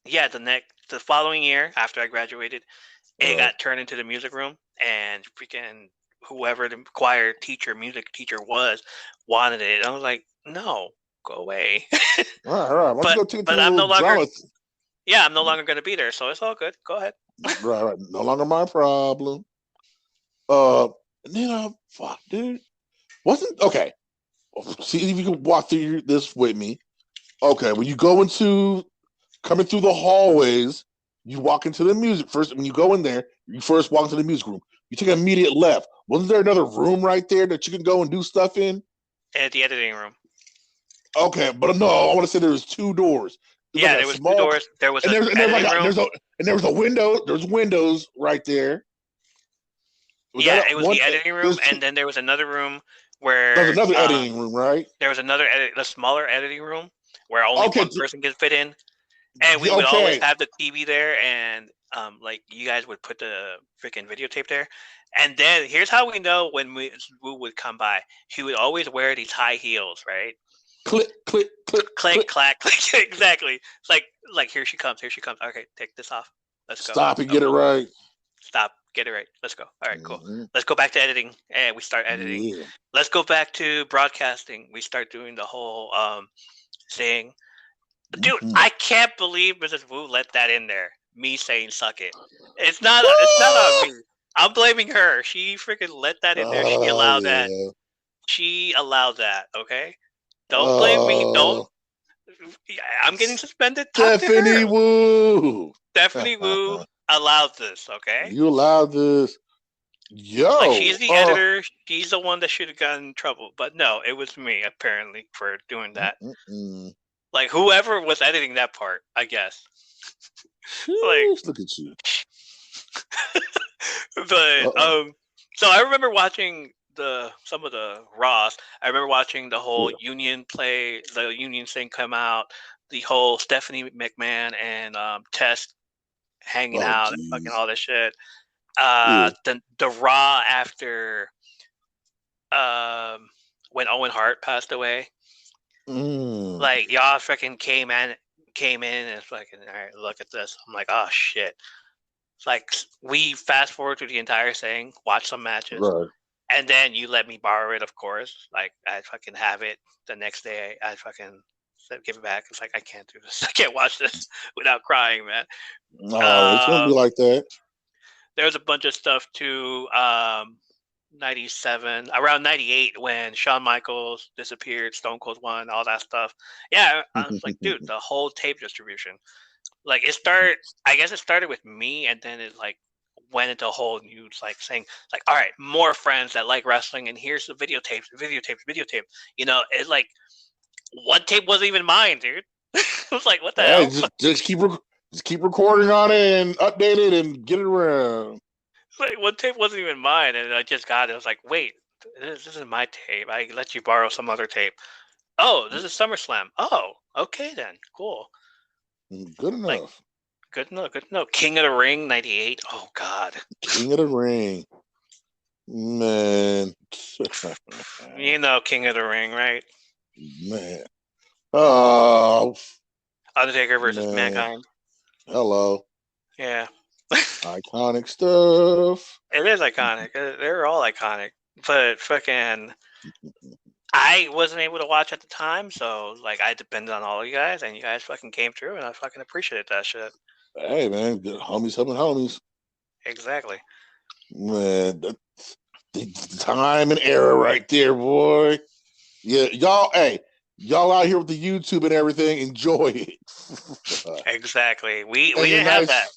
the following year after I graduated, it got turned into the music room, and freaking whoever the music teacher was, wanted it. And I was like, no, go away. All right. But I'm no longer. Yeah, I'm no longer going to be there, so it's all good. Go ahead. Right. No longer my problem. Fuck, dude. Okay. See if you can walk through this with me. Okay, when you go coming through the hallways, you walk into the music first. When you go in there, you first walk into the music room. You take an immediate left. Wasn't there another room right there that you can go and do stuff in? At the editing room. Okay, but no, I want to say there was two doors. There was two doors. There was there was a window. There's windows right there. It was the editing room, and then there was another room where there's another editing room, right? There was another the smaller editing room where only one person could fit in, and we would always have the TV there, and you guys would put the freaking videotape there, and then here's how we know when Wu would come by. He would always wear these high heels, right? Click, click, click, click, clack, click. Exactly. It's like here she comes. Okay, take this off. Let's go. Stop and get it right. Stop. Get it right. Let's go. All right, cool. Let's go back to editing, and we start editing. Yeah. Let's go back to broadcasting. We start doing the whole thing. Dude, I can't believe Mrs. Wu let that in there. me saying "suck it." It's not on me. I'm blaming her. She freaking let that in there. She allowed that. She allowed that. Okay. Don't blame me. Don't. I'm getting suspended. Talk to Stephanie her. Wu. Stephanie Wu allowed this. Okay. You allowed this. Yo. Like, she's the editor. She's the one that should have gotten in trouble. But no, it was me, apparently, for doing that. Like, whoever was editing that part, I guess. Like, look at you. But so I remember watching some of the Raws. I remember watching the whole Union play, the Union thing come out, the whole Stephanie McMahon and Test hanging out and fucking all this shit. The Raw after when Owen Hart passed away. Like, y'all freaking came in and fucking, all right, look at this. I'm like, oh shit. It's like, we fast forward through the entire thing, watch some matches, and then you let me borrow it, of course. Like, I fucking have it the next day. I fucking give it back. It's like, I can't do this. I can't watch this without crying, man. No, it's gonna be like that. There was a bunch of stuff too. 97, around 98, when Shawn Michaels disappeared, Stone Cold won, all that stuff. Yeah, I was like, dude, the whole tape distribution. Like, I guess it started with me, and then it like went into a whole new like saying like, all right, more friends that like wrestling, and here's the videotape. You know, it's like one tape wasn't even mine, dude. It was like, what the hell? Just keep recording on it and update it and get it around. Like, one tape wasn't even mine, and I just got it. I was like, wait, this isn't my tape. I let you borrow some other tape. Oh, this is SummerSlam. Oh, okay then, cool. Good enough. Like, good enough. King of the Ring, 98. Oh God. King of the Ring, man. You know King of the Ring, right? Man. Oh. Undertaker versus Mankind. Hello. Yeah. Iconic stuff. It is iconic. They're all iconic. But fucking, I wasn't able to watch at the time, so like I depended on all you guys, and you guys fucking came through, and I fucking appreciated that shit. Hey man, good homies helping homies. Exactly. Man, the time and era right there, boy. Yeah, y'all out here with the YouTube and everything, enjoy it. Exactly. We didn't have that.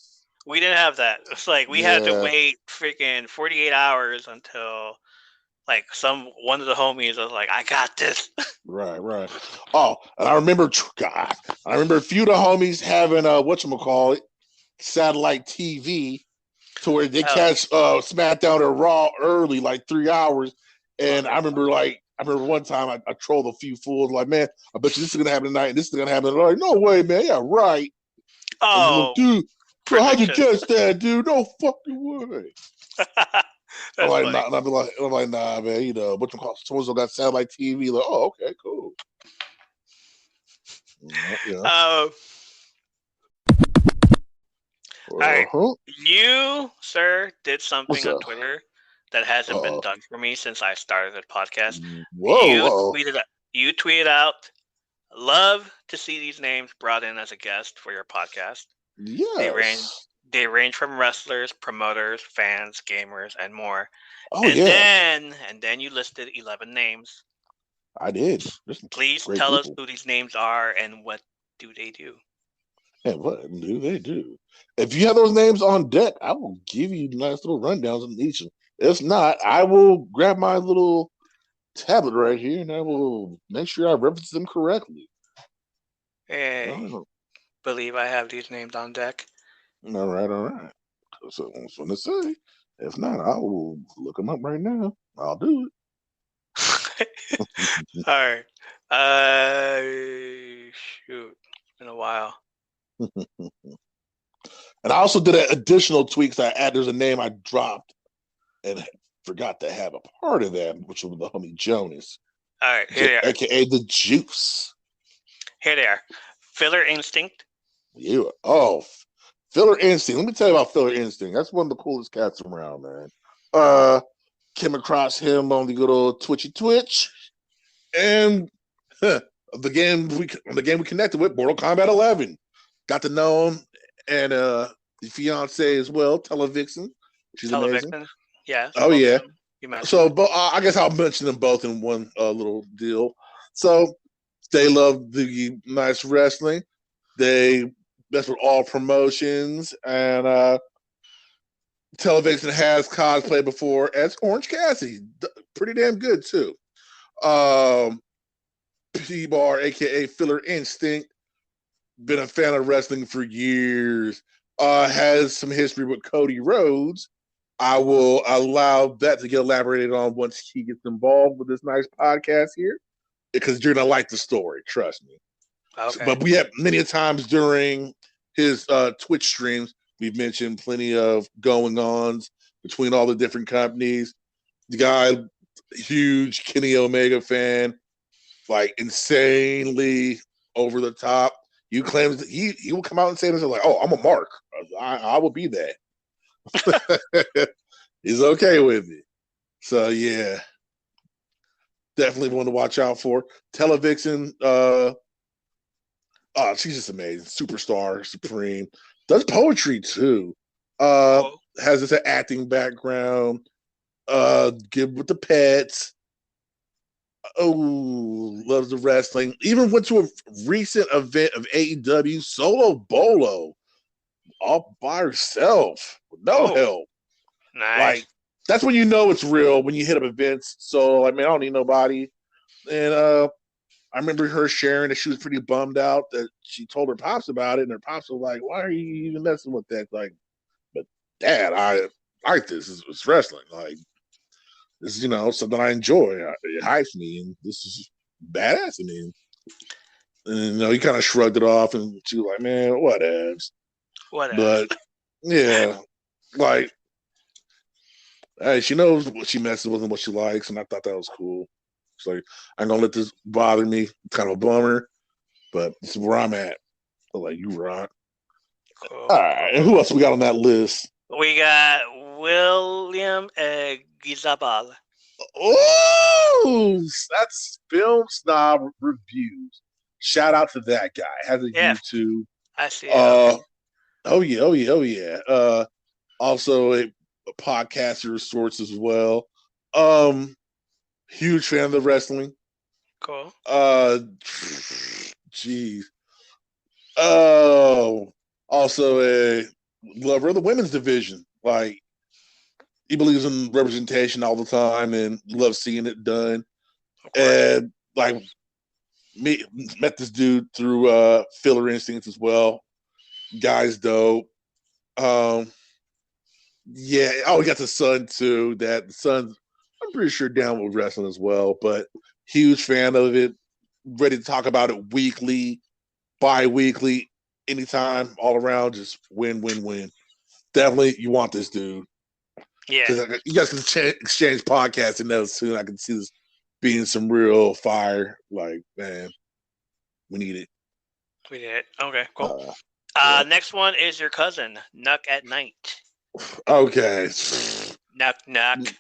We didn't have that. It's like we had to wait freaking 48 hours until like one of the homies was like, I got this. Right. Oh, and I remember a few of the homies having whatchamacallit, satellite TV, to where they catch SmackDown or Raw early, like 3 hours. And I remember one time I trolled a few fools like, man, I bet you this is gonna happen tonight and this is gonna happen. They're like, no way, man. Yeah, right. Oh, dude, how'd you catch that, dude? No fucking way. I'm like, nah, man. You know, someone's got satellite TV. Like, oh, okay, cool. Yeah. All right, you, sir, did something on Twitter that hasn't been done for me since I started the podcast. You tweeted out, love to see these names brought in as a guest for your podcast. Yes. They range from wrestlers, promoters, fans, gamers, and more. And then you listed 11 names. I did. Please tell us who these names are and what do they do. And what do they do? If you have those names on deck, I will give you nice little rundowns on each. If not, I will grab my little tablet right here and I will make sure I reference them correctly. Hey, believe I have these names on deck. All right. So I was going to say, if not, I will look them up right now. I'll do it. All right. Shoot, it's been a while. And I also did additional tweaks. There's a name I dropped and forgot to have a part of that, which was the homie Jonas. All right, here they are. AKA the Juice. Here they are. Filler Instinct. Filler Instinct. Let me tell you about Filler Instinct. That's one of the coolest cats around, man. Came across him on the good old Twitch. And the game we connected with, Mortal Kombat 11. Got to know him and the fiance as well, Televixen. She's amazing. Televixen. Yeah. Oh yeah. You mentioned. So, I guess I'll mention them both in one little deal. So, they love the nice wrestling. They mess with all promotions, and Televixen has cosplay before as Orange Cassidy. Pretty damn good too. P-Bar, aka Filler Instinct, been a fan of wrestling for years. Has some history with Cody Rhodes. I will allow that to get elaborated on once he gets involved with this nice podcast here, because you're gonna like the story. Trust me. Okay. But we have many times during his Twitch streams, we've mentioned plenty of going ons between all the different companies. The guy, huge Kenny Omega fan, like insanely over the top. You claims that he will come out and say this like, "Oh, I'm a mark. I will be that." He's okay with it. So yeah, definitely one to watch out for. Televixen, she's just amazing. Superstar, supreme. Does poetry too. Has this acting background. Good with the pets. Oh, loves the wrestling. Even went to a recent event of AEW, Solo Bolo, all by herself with no help. Nice. Like, that's when you know it's real, when you hit up events. So, I don't need nobody. And I remember her sharing that she was pretty bummed out that she told her pops about it, and her pops was like, "Why are you even messing with that?" Like, but Dad, I like this. It's wrestling. Like, this is, something I enjoy. It hypes me, and this is badass to me. And he kind of shrugged it off, and she was like, "Man, whatevs." Whatever. But yeah, like, hey, she knows what she messes with and what she likes, and I thought that was cool. It's like, I'm gonna let this bother me. It's kind of a bummer, but this is where I'm at. I'm like, you rock. Cool. All right, and who else we got on that list? We got William Gizabal. Oh, that's Film Snob Reviews. Shout out to that guy. Has a YouTube. I see it. Oh yeah. Also a podcaster of sorts as well. Huge fan of the wrestling. Cool. Geez. Oh, also a lover of the women's division. Like, he believes in representation all the time and loves seeing it done. And like, met this dude through Filler Instincts as well. Guy's dope. Yeah. Oh, we got the son too. That the son's, I'm pretty sure, down with wrestling as well, but huge fan of it. Ready to talk about it weekly, bi-weekly, anytime, all around. Just win. Definitely, you want this dude. Yeah. You guys can exchange podcasts and notes soon. I can see this being some real fire. Like, man, we need it. We need it. Okay, cool. Yeah. Next one is your cousin, Nuck at Night. Okay. Nuck. Nuck.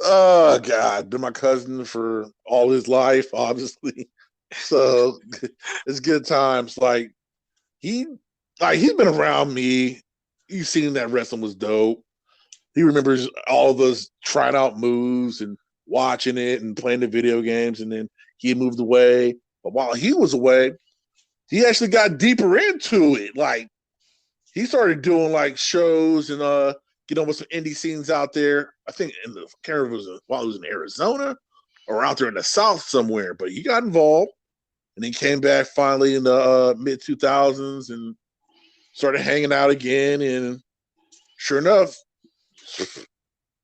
Oh God, been my cousin for all his life, obviously. So it's good times. Like, he's been around me. He's seen that wrestling was dope. He remembers all of us trying out moves and watching it and playing the video games, and then he moved away. But while he was away, he actually got deeper into it. Like, he started doing like shows and with some indie scenes out there. I think I can't remember if it was while he was in Arizona or out there in the South somewhere. But he got involved, and then came back finally in the mid 2000s and started hanging out again. And sure enough,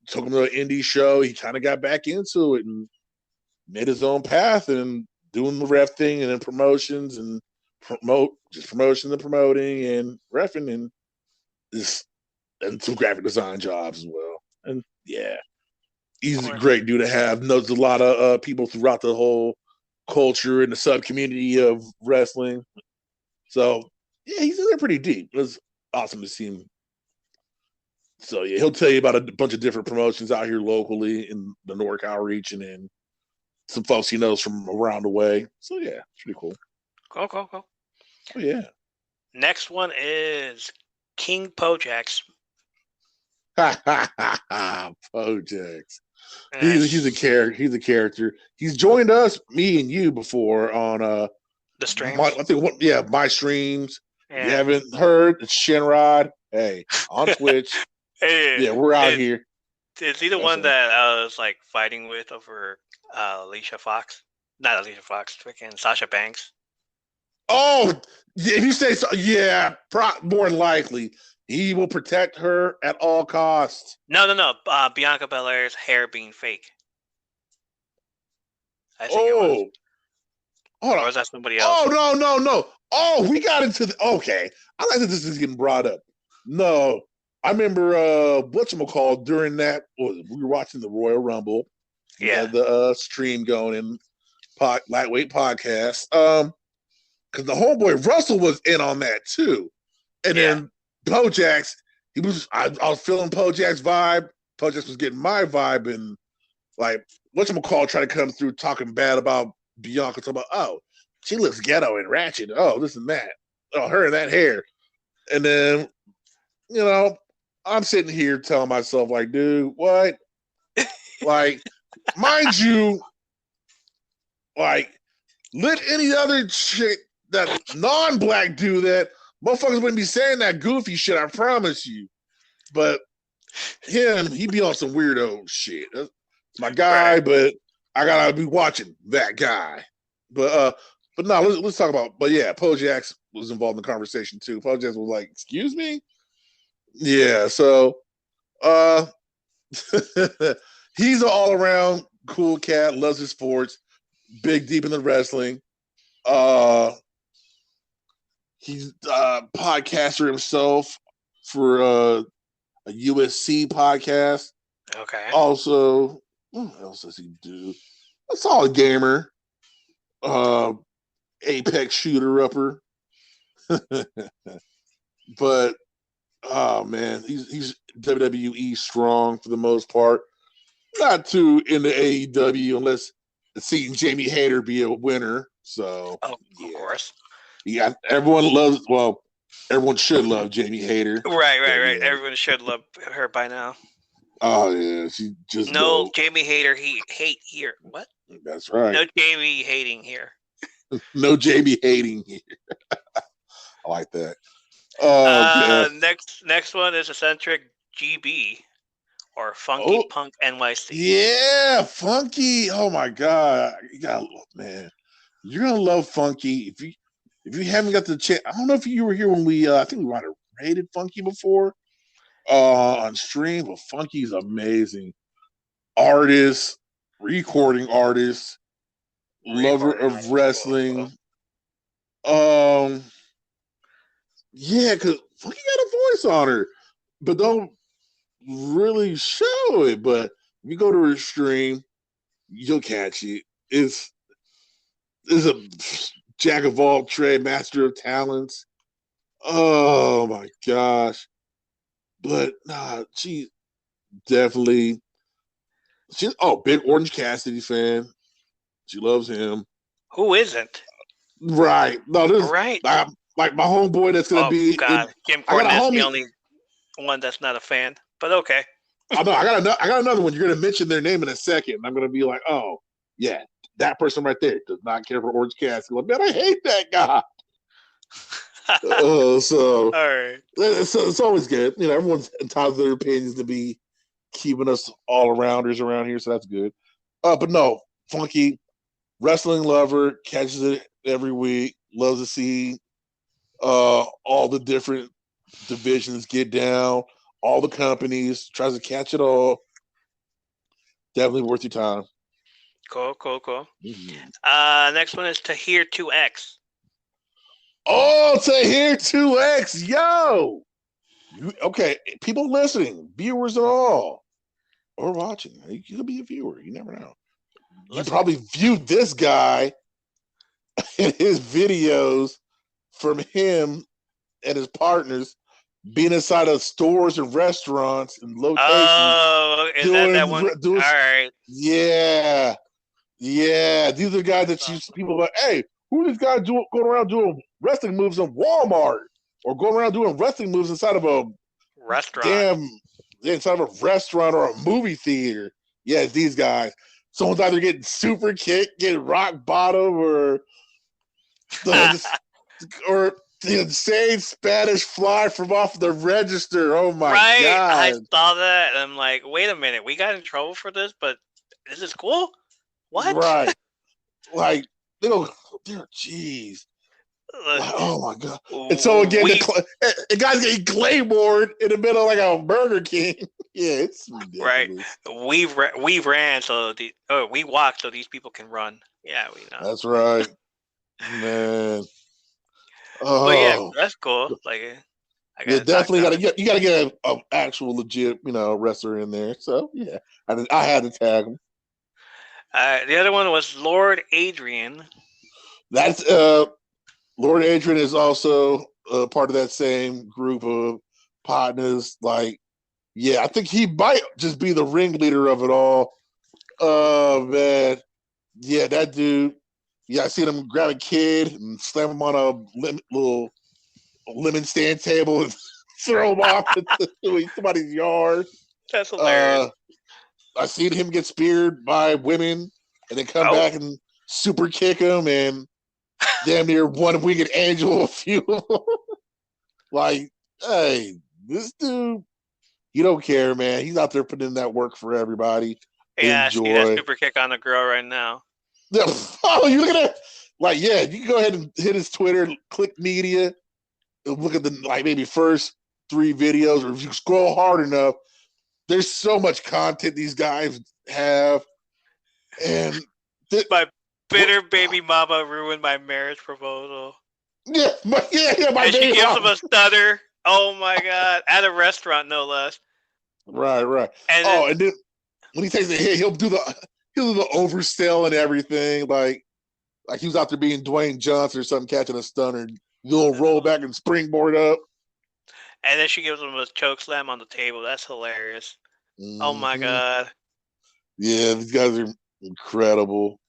took him to an indie show. He kind of got back into it and made his own path and doing the ref thing and then promotions and promotion and promoting and reffing and some graphic design jobs as well. And yeah, he's a great dude to have. Knows a lot of people throughout the whole culture and the sub community of wrestling. So yeah, he's in there pretty deep. It was awesome to see him. So yeah, he'll tell you about a bunch of different promotions out here locally in the NorCal region and some folks he knows from around the way. So yeah, it's pretty cool. Cool. Oh yeah. Next one is King Pojax. Pojax. And He's a character. He's joined us, me and you, before on the streams. my streams. Yeah. You haven't heard? It's Shinrod. Hey, on Twitch. Hey, Yeah, we're out here. Is he the one that I was like fighting with over Alicia Fox? Not Alicia Fox, freaking Sasha Banks. Oh, if you say so, yeah, more than likely. He will protect her at all costs. No. Bianca Belair's hair being fake. I think it was. Hold on. Or was that somebody else? Oh, no. Oh, we got into the... Okay. I like that this is getting brought up. No. I remember, whatchamacallit, during that, we were watching the Royal Rumble. Yeah. The stream going in, Lightweight Podcast. Because the homeboy Russell was in on that, too. And then Pojax, I was feeling Pojax's vibe. Pojax was getting my vibe, and like whatchamacallit trying to come through talking bad about Bianca, talking about, oh, she looks ghetto and ratchet. Oh, this and that. Oh, her and that hair. And then, I'm sitting here telling myself, like, dude, what? Like, mind you, like, let any other chick that non-black do that, motherfuckers wouldn't be saying that goofy shit, I promise you. But him, he be on some weirdo shit. That's my guy, but I gotta be watching that guy. But no, let's talk about. But yeah, Pojax was involved in the conversation too. Pojax was like, "Excuse me." Yeah, so he's an all-around cool cat. Loves his sports. Big deep in the wrestling. He's a podcaster himself for a USC podcast. Okay. Also, what else does he do? A solid gamer. Apex shooter upper. But oh man, he's WWE strong for the most part. Not too into AEW unless seeing Jamie Hayter be a winner. So of course. Yeah, everyone should love Jamie Hayter. Right. Yeah. Everyone should love her by now. Oh yeah, she just Jamie Hayter hate here. What? That's right. No Jamie hating here. No Jamie hating here. I like that. Next one is Eccentric GB or Funky Punk NYC. Yeah, Funky. Oh my God, you're gonna love Funky if you haven't got the chance. I don't know if you were here when we. I think we might have rated Funky before on stream, but Funky's amazing. Artist, recording artist, lover of wrestling. Yeah, because Funky got a voice on her, but don't really show it. But if you go to her stream, you'll catch it. It's a jack of all trade, master of talents. Oh my gosh. But nah, she definitely big Orange Cassidy fan. She loves him. Who isn't? Right. No, this right. Like my homeboy that's gonna be. God, Jim Cornette's the only one that's not a fan. But okay. I know. I got another one. You're gonna mention their name in a second. I'm gonna be like, oh yeah, that person right there does not care for Orange Cassidy. Like, man, I hate that guy. So all right. It's always good. Everyone's entitled to their opinions to be keeping us all arounders around here, so that's good. But no, Funky, wrestling lover, catches it every week. Loves to see all the different divisions get down, all the companies, tries to catch it all. Definitely worth your time. Cool. Mm-hmm. Next one is Tahir 2X. Oh, Tahir 2X, yo! Okay, people listening, viewers and all, or watching. You could be a viewer. You never know. You probably viewed this guy in his videos from him and his partners being inside of stores and restaurants and locations. Oh, is that one? All right. Yeah. These are guys that people like, hey, who is this guy going around doing wrestling moves in Walmart? or going around doing wrestling moves inside of a restaurant. Inside of a restaurant or a movie theater. Yeah, it's these guys. Someone's either getting super kicked, getting rock bottom, or the insane Spanish fly from off the register. Oh my god! I saw that, and I'm like, wait a minute, we got in trouble for this, but this is cool. What? Right? Like they don't. Jeez. Oh my god! And so again, the guy's getting clayboard in the middle of like a Burger King. Yeah, it's ridiculous. Right. We ran so we walked so these people can run. Yeah, we know. That's right, man. Oh, but yeah, that's cool. Like, you definitely gotta get an actual legit, wrestler in there. So yeah, I had to tag him. The other one was Lord Adrian. That's Lord Adrian is also part of that same group of partners. Like, yeah, I think he might just be the ringleader of it all. Oh man, yeah, that dude. Yeah, I seen him grab a kid and slam him on a little lemon stand table and throw him off into somebody's yard. That's hilarious. I seen him get speared by women and then come back and super kick him and damn near one-winged angel a few. Like, hey, this dude, he don't care, man. He's out there putting in that work for everybody. Yeah, see that super kick on the girl right now. Oh, you look at that? Like, yeah, you can go ahead and hit his Twitter, click media, and look at the maybe first 3 videos, or if you scroll hard enough, there's so much content these guys have. And my bitter baby mama ruined my marriage proposal. Yeah, my and she gives him a stutter. Oh my god, at a restaurant, no less. Right. And then when he takes the hit, he'll do the oversell and everything, like he was out there being Dwayne Johnson or something, catching a stunner. You'll roll back and springboard up. And then she gives him a choke slam on the table. That's hilarious. Mm-hmm. Oh my god. Yeah, these guys are incredible.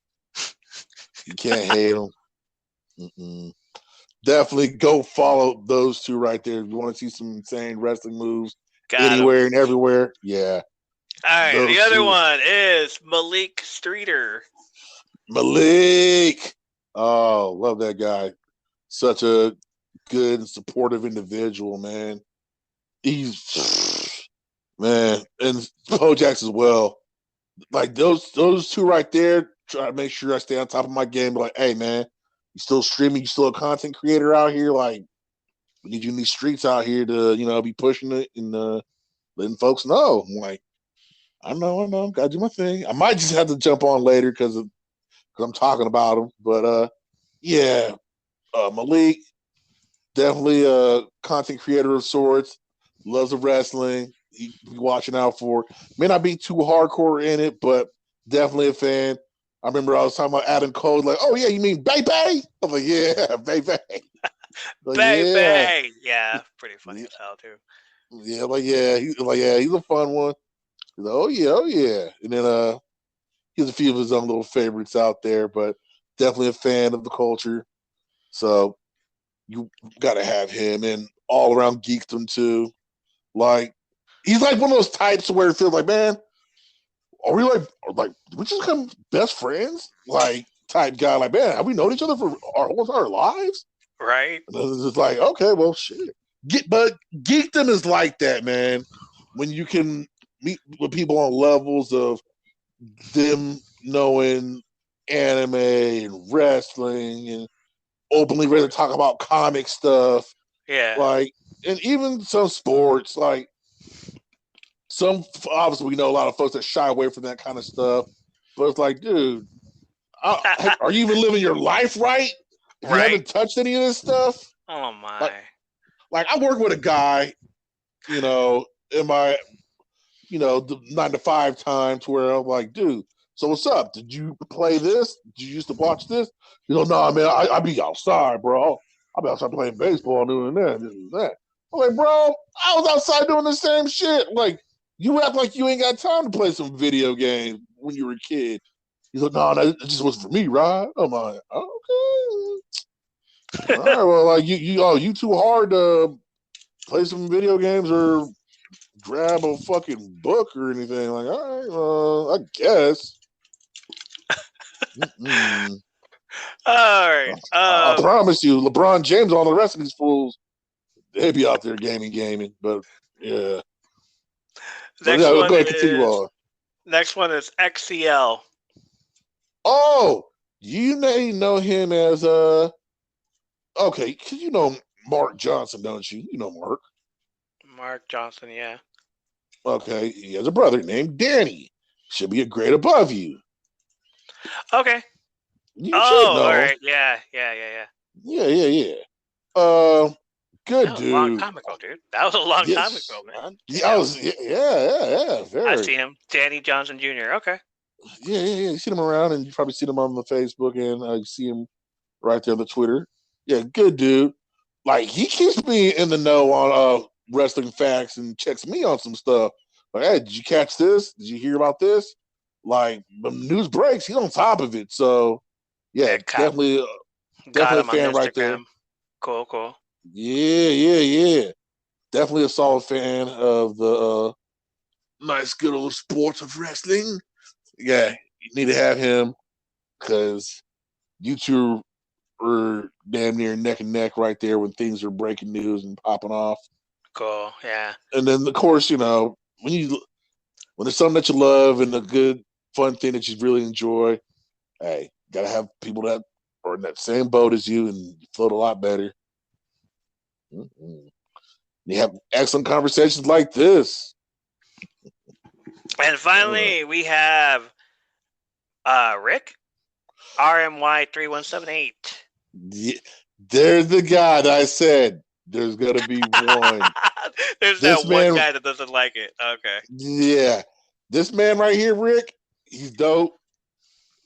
You can't hate them. Mm-mm. Definitely go follow those two right there. If you want to see some insane wrestling moves anywhere and everywhere, yeah. All right, the other one is Malik Streeter. Malik. Oh, love that guy. Such a good and supportive individual, man. He's, man, and Bojax as well. Like those two right there, try to make sure I stay on top of my game. Like, hey, man, you still streaming? You still a content creator out here? Like, we need you in these streets out here to, be pushing it and letting folks know. I'm like, I know, gotta do my thing. I might just have to jump on later because I'm talking about him. But yeah, Malik, definitely a content creator of sorts. Loves the wrestling. He be watching out for. May not be too hardcore in it, but definitely a fan. I remember I was talking about Adam Cole, like, oh yeah, you mean Bay Bay? I'm like, yeah, Bay Bay. Bay. Yeah, pretty funny as hell too. Yeah, he's a fun one. He's like, oh yeah. And then he has a few of his own little favorites out there, but definitely a fan of the culture. So you gotta have him, and all around geekdom too. Like, he's like one of those types where it feels like, man, are we like we just become best friends? Like, type guy, like, man, have we known each other for our lives? Right. And it's just like, okay, well, shit. But geekdom is like that, man. When you can meet with people on levels of them knowing anime and wrestling and openly ready to talk about comic stuff. Yeah. Like, and even some sports, like obviously we know a lot of folks that shy away from that kind of stuff, but it's like, dude, are you even living your life right? If you haven't touched any of this stuff? Oh my. Like I work with a guy, in my, the 9 to 5 times where I'm like, dude, so what's up? Did you play this? Did you used to watch this? Nah, man, I be outside, bro. I be outside playing baseball, doing that, this and that. I'm like, bro, I was outside doing the same shit. Like, you act like you ain't got time to play some video game when you were a kid. He's like, no, that just wasn't for me, right? I'm like, okay. All right, well, like you too hard to play some video games or grab a fucking book or anything. Like, all right, I guess. All right. I promise you, LeBron James and all the rest of these fools, they be out there gaming. But yeah. Next Go one ahead, continue on. Next one is XCL. Oh, you may know him as okay, because you know Mark Johnson, don't you? You know Mark. Mark Johnson, yeah. Okay, he has a brother named Danny. Should be a grade above you. Okay. You should know. All right. Yeah. Yeah. Good That was dude. a long time ago, dude. That was a long time ago, man. Yeah. Very. I see him. Danny Johnson Jr. Okay. Yeah. You see him around, and you probably see him on the Facebook, and you see him right there on the Twitter. Yeah, good dude. Like, he keeps me in the know on wrestling facts and checks me on some stuff. Like, hey, did you catch this? Did you hear about this? Like, the news breaks, he's on top of it. So, yeah, definitely a fan right there. Cool. Yeah. Definitely a solid fan of the nice, good old sports of wrestling. Yeah, you need to have him because you two are damn near neck and neck right there when things are breaking news and popping off. Cool, yeah. And then, of course, you know, when there's something that you love and a good, fun thing that you really enjoy, hey, gotta have people that are in that same boat as you and you float a lot better. You have excellent conversations like this. And finally, we have Rick, RMY3178. Yeah, there's the guy that I said there's gonna be one. There's that one guy that doesn't like it. Okay. Yeah, this man right here, Rick, he's dope.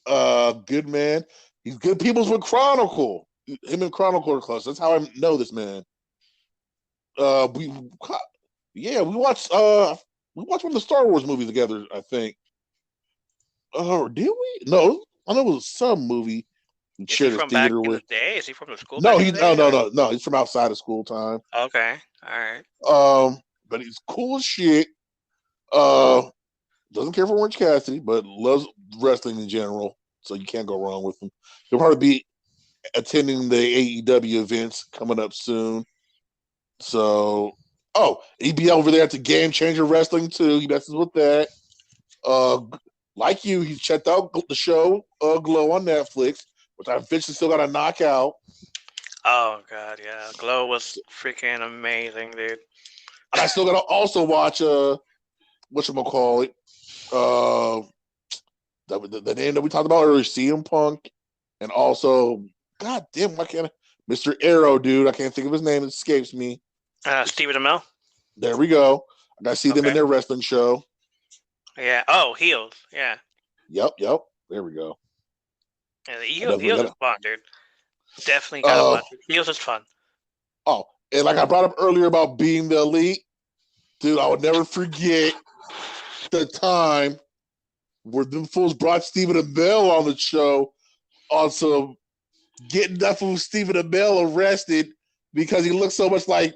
Good man. He's good peoples with Chronicle. Him and Chronicle are close. That's how I know this man. We watched one of the Star Wars movies together, I think. Did we? No, I know it was some movie. Is he from back in the day? Is he from the school? No, no. He's from outside of school time. Okay, all right. But he's cool as shit. Doesn't care for Orange Cassidy, but loves wrestling in general. So you can't go wrong with him. He'll probably be attending the AEW events coming up soon. So, he'd be over there at the Game Changer Wrestling too. He messes with that. Like you, he checked out the show Glow on Netflix, which I eventually still got to knock out. Oh God, yeah, Glow was freaking amazing, dude. And I still got to also watch whatchamacallit, the name that we talked about earlier, CM Punk, and also, God damn, why can't Mr. Arrow, dude? I can't think of his name. It escapes me. Stephen Amell. There we go. I got to see them in their wrestling show. Yeah. Oh, Heels. Yeah. Yep. There we go. Yeah, the Heels is fun, dude. Definitely gotta watch it. Heels is fun. Oh, and like I brought up earlier about being the elite, dude, I would never forget the time where them fools brought Stephen Amell on the show on some getting enough of Stephen Amell arrested because he looked so much like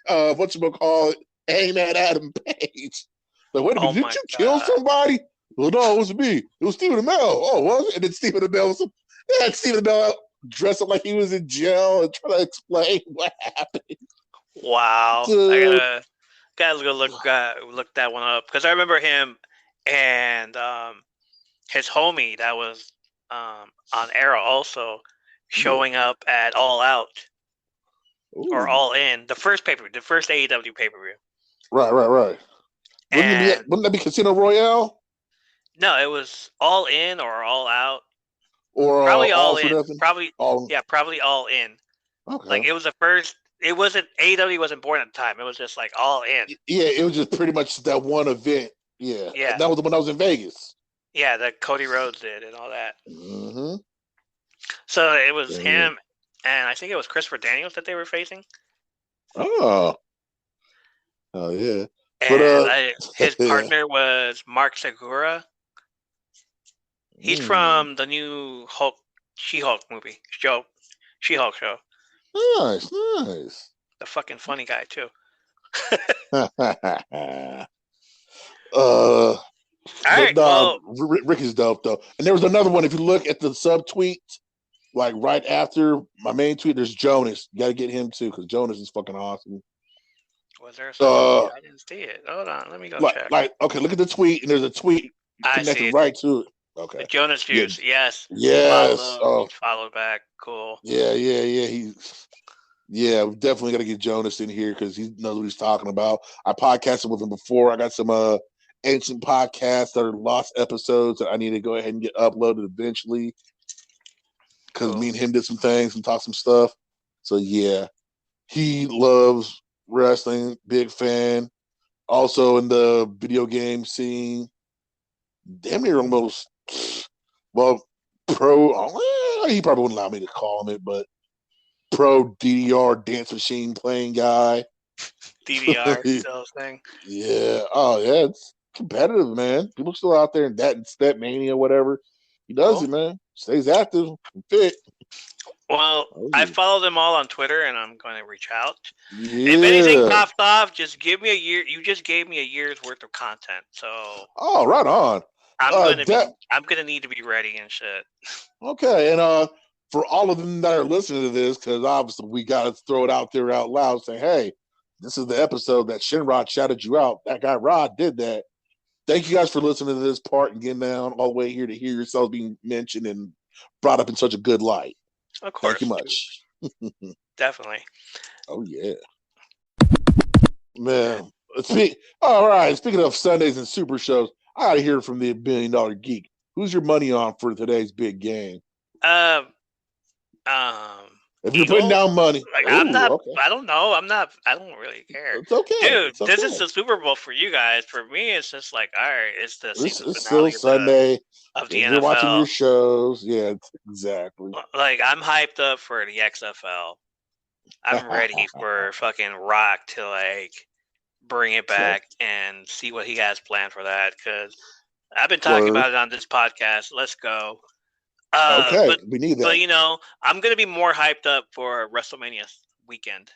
whatchamacallit, Hangman Adam Page. Like, wait a minute, did you kill somebody? Well, no, it wasn't me. It was Stephen Amell. Oh, was it? And then Stephen Amell had Stephen Amell dressed up like he was in jail and trying to explain what happened. Wow. Dude. I gotta look that one up because I remember him and his homie that was on Arrow also showing up at All Out. Ooh. Or All In, the first pay-per-view, the first AEW pay-per-view. Right. Wouldn't that be Casino Royale? No, it was All In or All Out. Or probably All In. Probably All In. Okay. Like, it was the first. It wasn't AEW wasn't born at the time. It was just like All In. Yeah, it was just pretty much that one event. Yeah. And that was the one that was in Vegas. Yeah, that Cody Rhodes did and all that. Mm-hmm. So it was him. And I think it was Christopher Daniels that they were facing. Oh yeah. And his partner was Mark Segura. He's from the new She-Hulk movie show. She-Hulk show. Nice, nice. The fucking funny guy too. All right, well, Rick is dope though. And there was another one. If you look at the subtweet, like right after my main tweet, there's Jonas. You got to get him too because Jonas is fucking awesome. Was there a subtweet? I didn't see it. Hold on, let me go check. Okay, look at the tweet, and there's a tweet connected right to it. Okay. The Jonas Juice, yes. Yes. Followed back. Cool. Yeah. We definitely got to get Jonas in here because he knows what he's talking about. I podcasted with him before. I got some ancient podcasts that are lost episodes that I need to go ahead and get uploaded eventually. Because me and him did some things and talked some stuff. So yeah, he loves wrestling, big fan. Also in the video game scene, damn near almost, well, pro. He probably wouldn't allow me to call him it, but pro DDR dance machine playing guy. DDR still thing. Yeah. Oh yeah, it's competitive, man. People still out there in that Step Mania, whatever. He does it, man. Stays active and fit. Well, I follow them all on Twitter, and I'm going to reach out. Yeah. If anything pops off, just give me a year. You just gave me a year's worth of content, so. Oh, right on. I'm gonna need to be ready and shit. Okay, and for all of them that are listening to this, because obviously we got to throw it out there out loud, say, hey, this is the episode that Shinrod shouted you out. That guy Rod did that. Thank you guys for listening to this part and getting down all the way here to hear yourselves being mentioned and brought up in such a good light. Of course. Thank you much. Definitely. Oh, yeah. Man. All right. Speaking of Sundays and super shows, I got to hear from the $1 Billion Geek. Who's your money on for today's big game? If you're putting down money, I'm not. Okay. I don't know. I'm not. I don't really care. It's okay, dude. This is the Super Bowl for you guys. For me, it's just like, all right, it's the season finale still Sunday of the NFL. You're watching your shows, yeah, exactly. Like I'm hyped up for the XFL. I'm ready for fucking Rock to like bring it back and see what he has planned for that because I've been talking about it on this podcast. Let's go. Okay, we need that. But I'm gonna be more hyped up for WrestleMania weekend.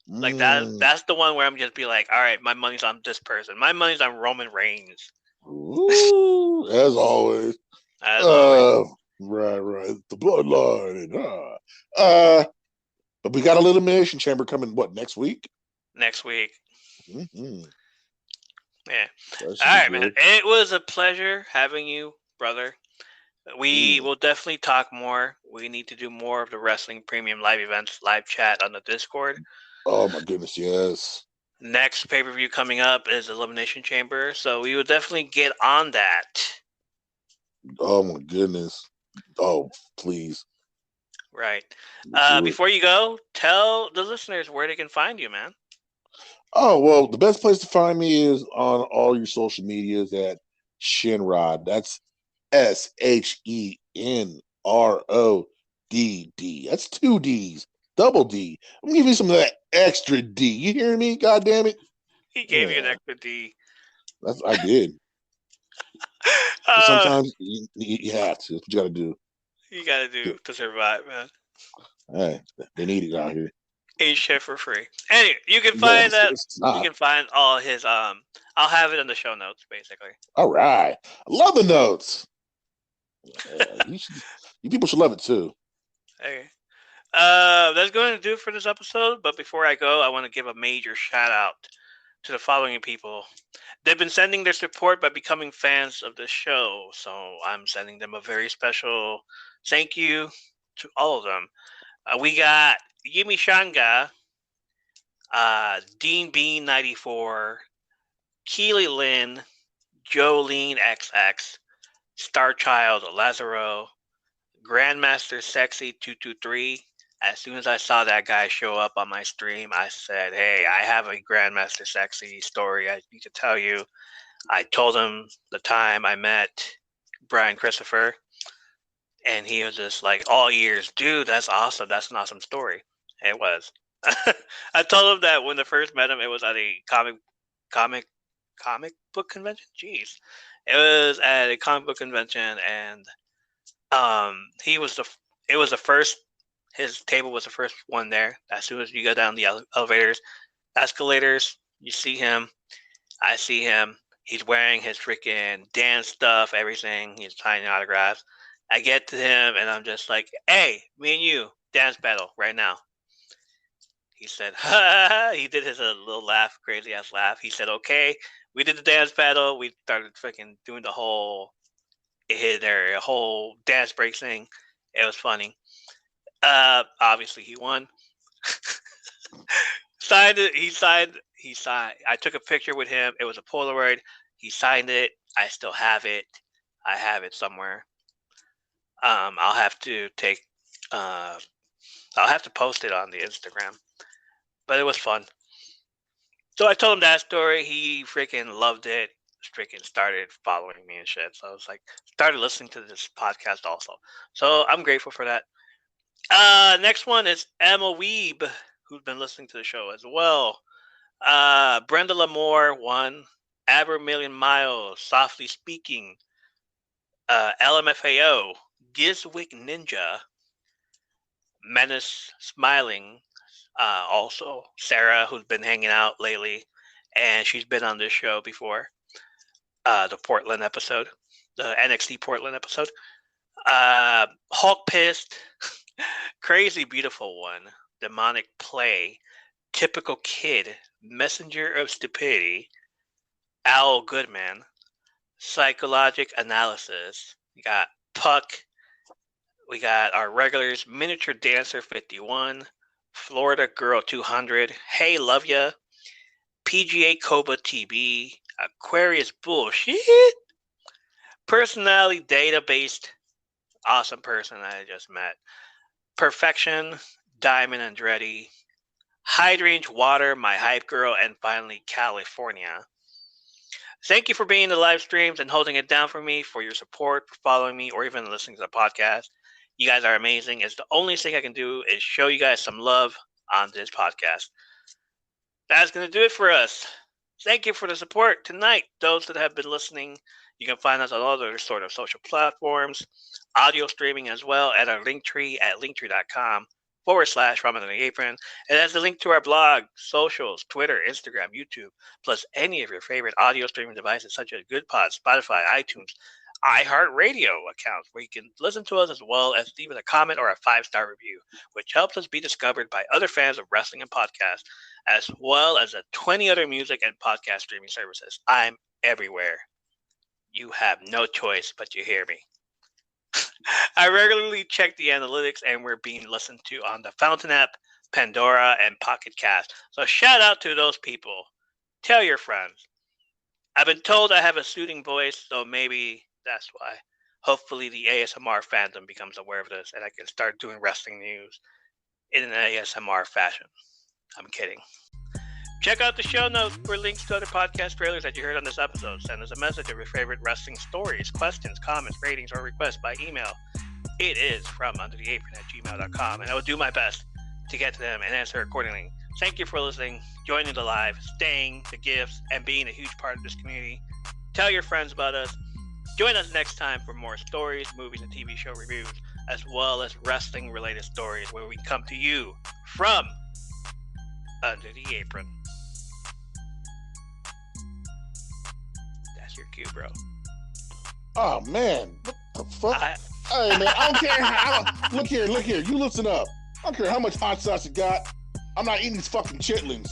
Like that's the one where I'm just be like, all right, my money's on this person. My money's on Roman Reigns. Ooh, as always. Right. The bloodline. But we got a little Elimination Chamber coming. What, next week? Next week. Mm-hmm. Yeah. All right, man. It was a pleasure having you, brother. We will definitely talk more. We need to do more of the Wrestling Premium live events, live chat on the Discord. Oh, my goodness, yes. Next pay-per-view coming up is Elimination Chamber, so we will definitely get on that. Oh, my goodness. Oh, please. Right. Before you go, tell the listeners where they can find you, man. Oh, well, the best place to find me is on all your social medias at Shinrod. That's SHENRODD. That's 2 D's. Double D. I'm gonna give you some of that extra D. You hear me? God damn it. He gave you an extra D. I did. Sometimes you have to. That's what you gotta do. You gotta do to survive, man. Hey, they need it out here. Ain't shit for free. Anyway, you can find you can find all his I'll have it in the show notes, basically. All right. I love the notes. You people should love it too. Okay. That's going to do it for this episode. But before I go, I want to give a major shout out to the following people. They've been sending their support by becoming fans of the show. So I'm sending them a very special thank you to all of them. We got Yumi Shanga, Dean Bean 94, Keely Lynn, Jolene XX, Starchild Lazaro, Grandmaster Sexy 223. As soon as I saw that guy show up on my stream, I said, hey, I have a Grandmaster Sexy story I need to tell you. I told him the time I met Brian Christopher, and he was just like, all ears, dude, that's awesome. That's an awesome story. It was. I told him that when I first met him, it was at a comic book convention. Jeez. It was at a comic book convention, and it was the first His table was the first one there. As soon as you go down the elevators, escalators, you see him. I see him. He's wearing his freaking dance stuff, everything. He's signing autographs. I get to him, and I'm just like, hey, me and you, dance battle right now. He said, ha, he did his little laugh, crazy ass laugh. He said, okay, we did the dance battle. We started freaking doing the whole dance break thing. It was funny. Obviously he won. Signed it. He signed. I took a picture with him. It was a Polaroid. He signed it. I still have it. I have it somewhere. I'll have to post it on the Instagram. But it was fun. So I told him that story. He freaking loved it. Freaking started following me and shit. So I was like, started listening to this podcast also. So I'm grateful for that. Next one is Emma Weeb, who's been listening to the show as well. Brenda Lamore won. Abermillion Miles, Softly Speaking. LMFAO, Gizwick Ninja. Menace Smiling. Also, Sarah, who's been hanging out lately, and she's been on this show before. The Portland episode, the NXT Portland episode. Hulk Pissed, Crazy Beautiful One, Demonic Play, Typical Kid, Messenger of Stupidity, Owl Goodman, Psychologic Analysis. We got Puck. We got our regulars, Miniature Dancer 51, Florida Girl 200, Hey Love Ya, PGA Cobra TB, Aquarius Bullshit, Personality Data Based, awesome person I just met, Perfection, Diamond Andretti, Hydrangea Water, My Hype Girl, and finally California. Thank you for being in the live streams and holding it down for me, for your support, for following me, or even listening to the podcast. You guys are amazing. It's the only thing I can do is show you guys some love on this podcast. That's going to do it for us. Thank you for the support tonight. Those that have been listening, you can find us on all other sort of social platforms, audio streaming as well at our Linktree at linktree.com/Ramen on the Apron. And that's the link to our blog, socials, Twitter, Instagram, YouTube, plus any of your favorite audio streaming devices such as GoodPod, Spotify, iTunes, iHeartRadio accounts where you can listen to us as well as leave us a comment or a 5-star review, which helps us be discovered by other fans of wrestling and podcasts, as well as 20 other music and podcast streaming services. I'm everywhere. You have no choice but to hear me. I regularly check the analytics, and we're being listened to on the Fountain app, Pandora, and Pocket Cast. So shout out to those people. Tell your friends. I've been told I have a soothing voice, so maybe that's why. Hopefully the ASMR fandom becomes aware of this, and I can start doing wrestling news in an ASMR fashion. I'm kidding. Check out the show notes for links to other podcast trailers that you heard on this episode. Send us a message of your favorite wrestling stories, questions, comments, ratings, or requests by email. It is FromUnderTheApron@gmail.com, and I will do my best to get to them and answer accordingly. Thank you for listening, joining the live, staying, the gifts, and being a huge part of this community. Tell your friends about us. Join us next time for more stories, movies, and TV show reviews, as well as wrestling-related stories where we come to you from Under the Apron. That's your cue, bro. Oh, man. What the fuck? Hey, man, I don't care how. Look here. You listen up. I don't care how much hot sauce you got. I'm not eating these fucking chitlins.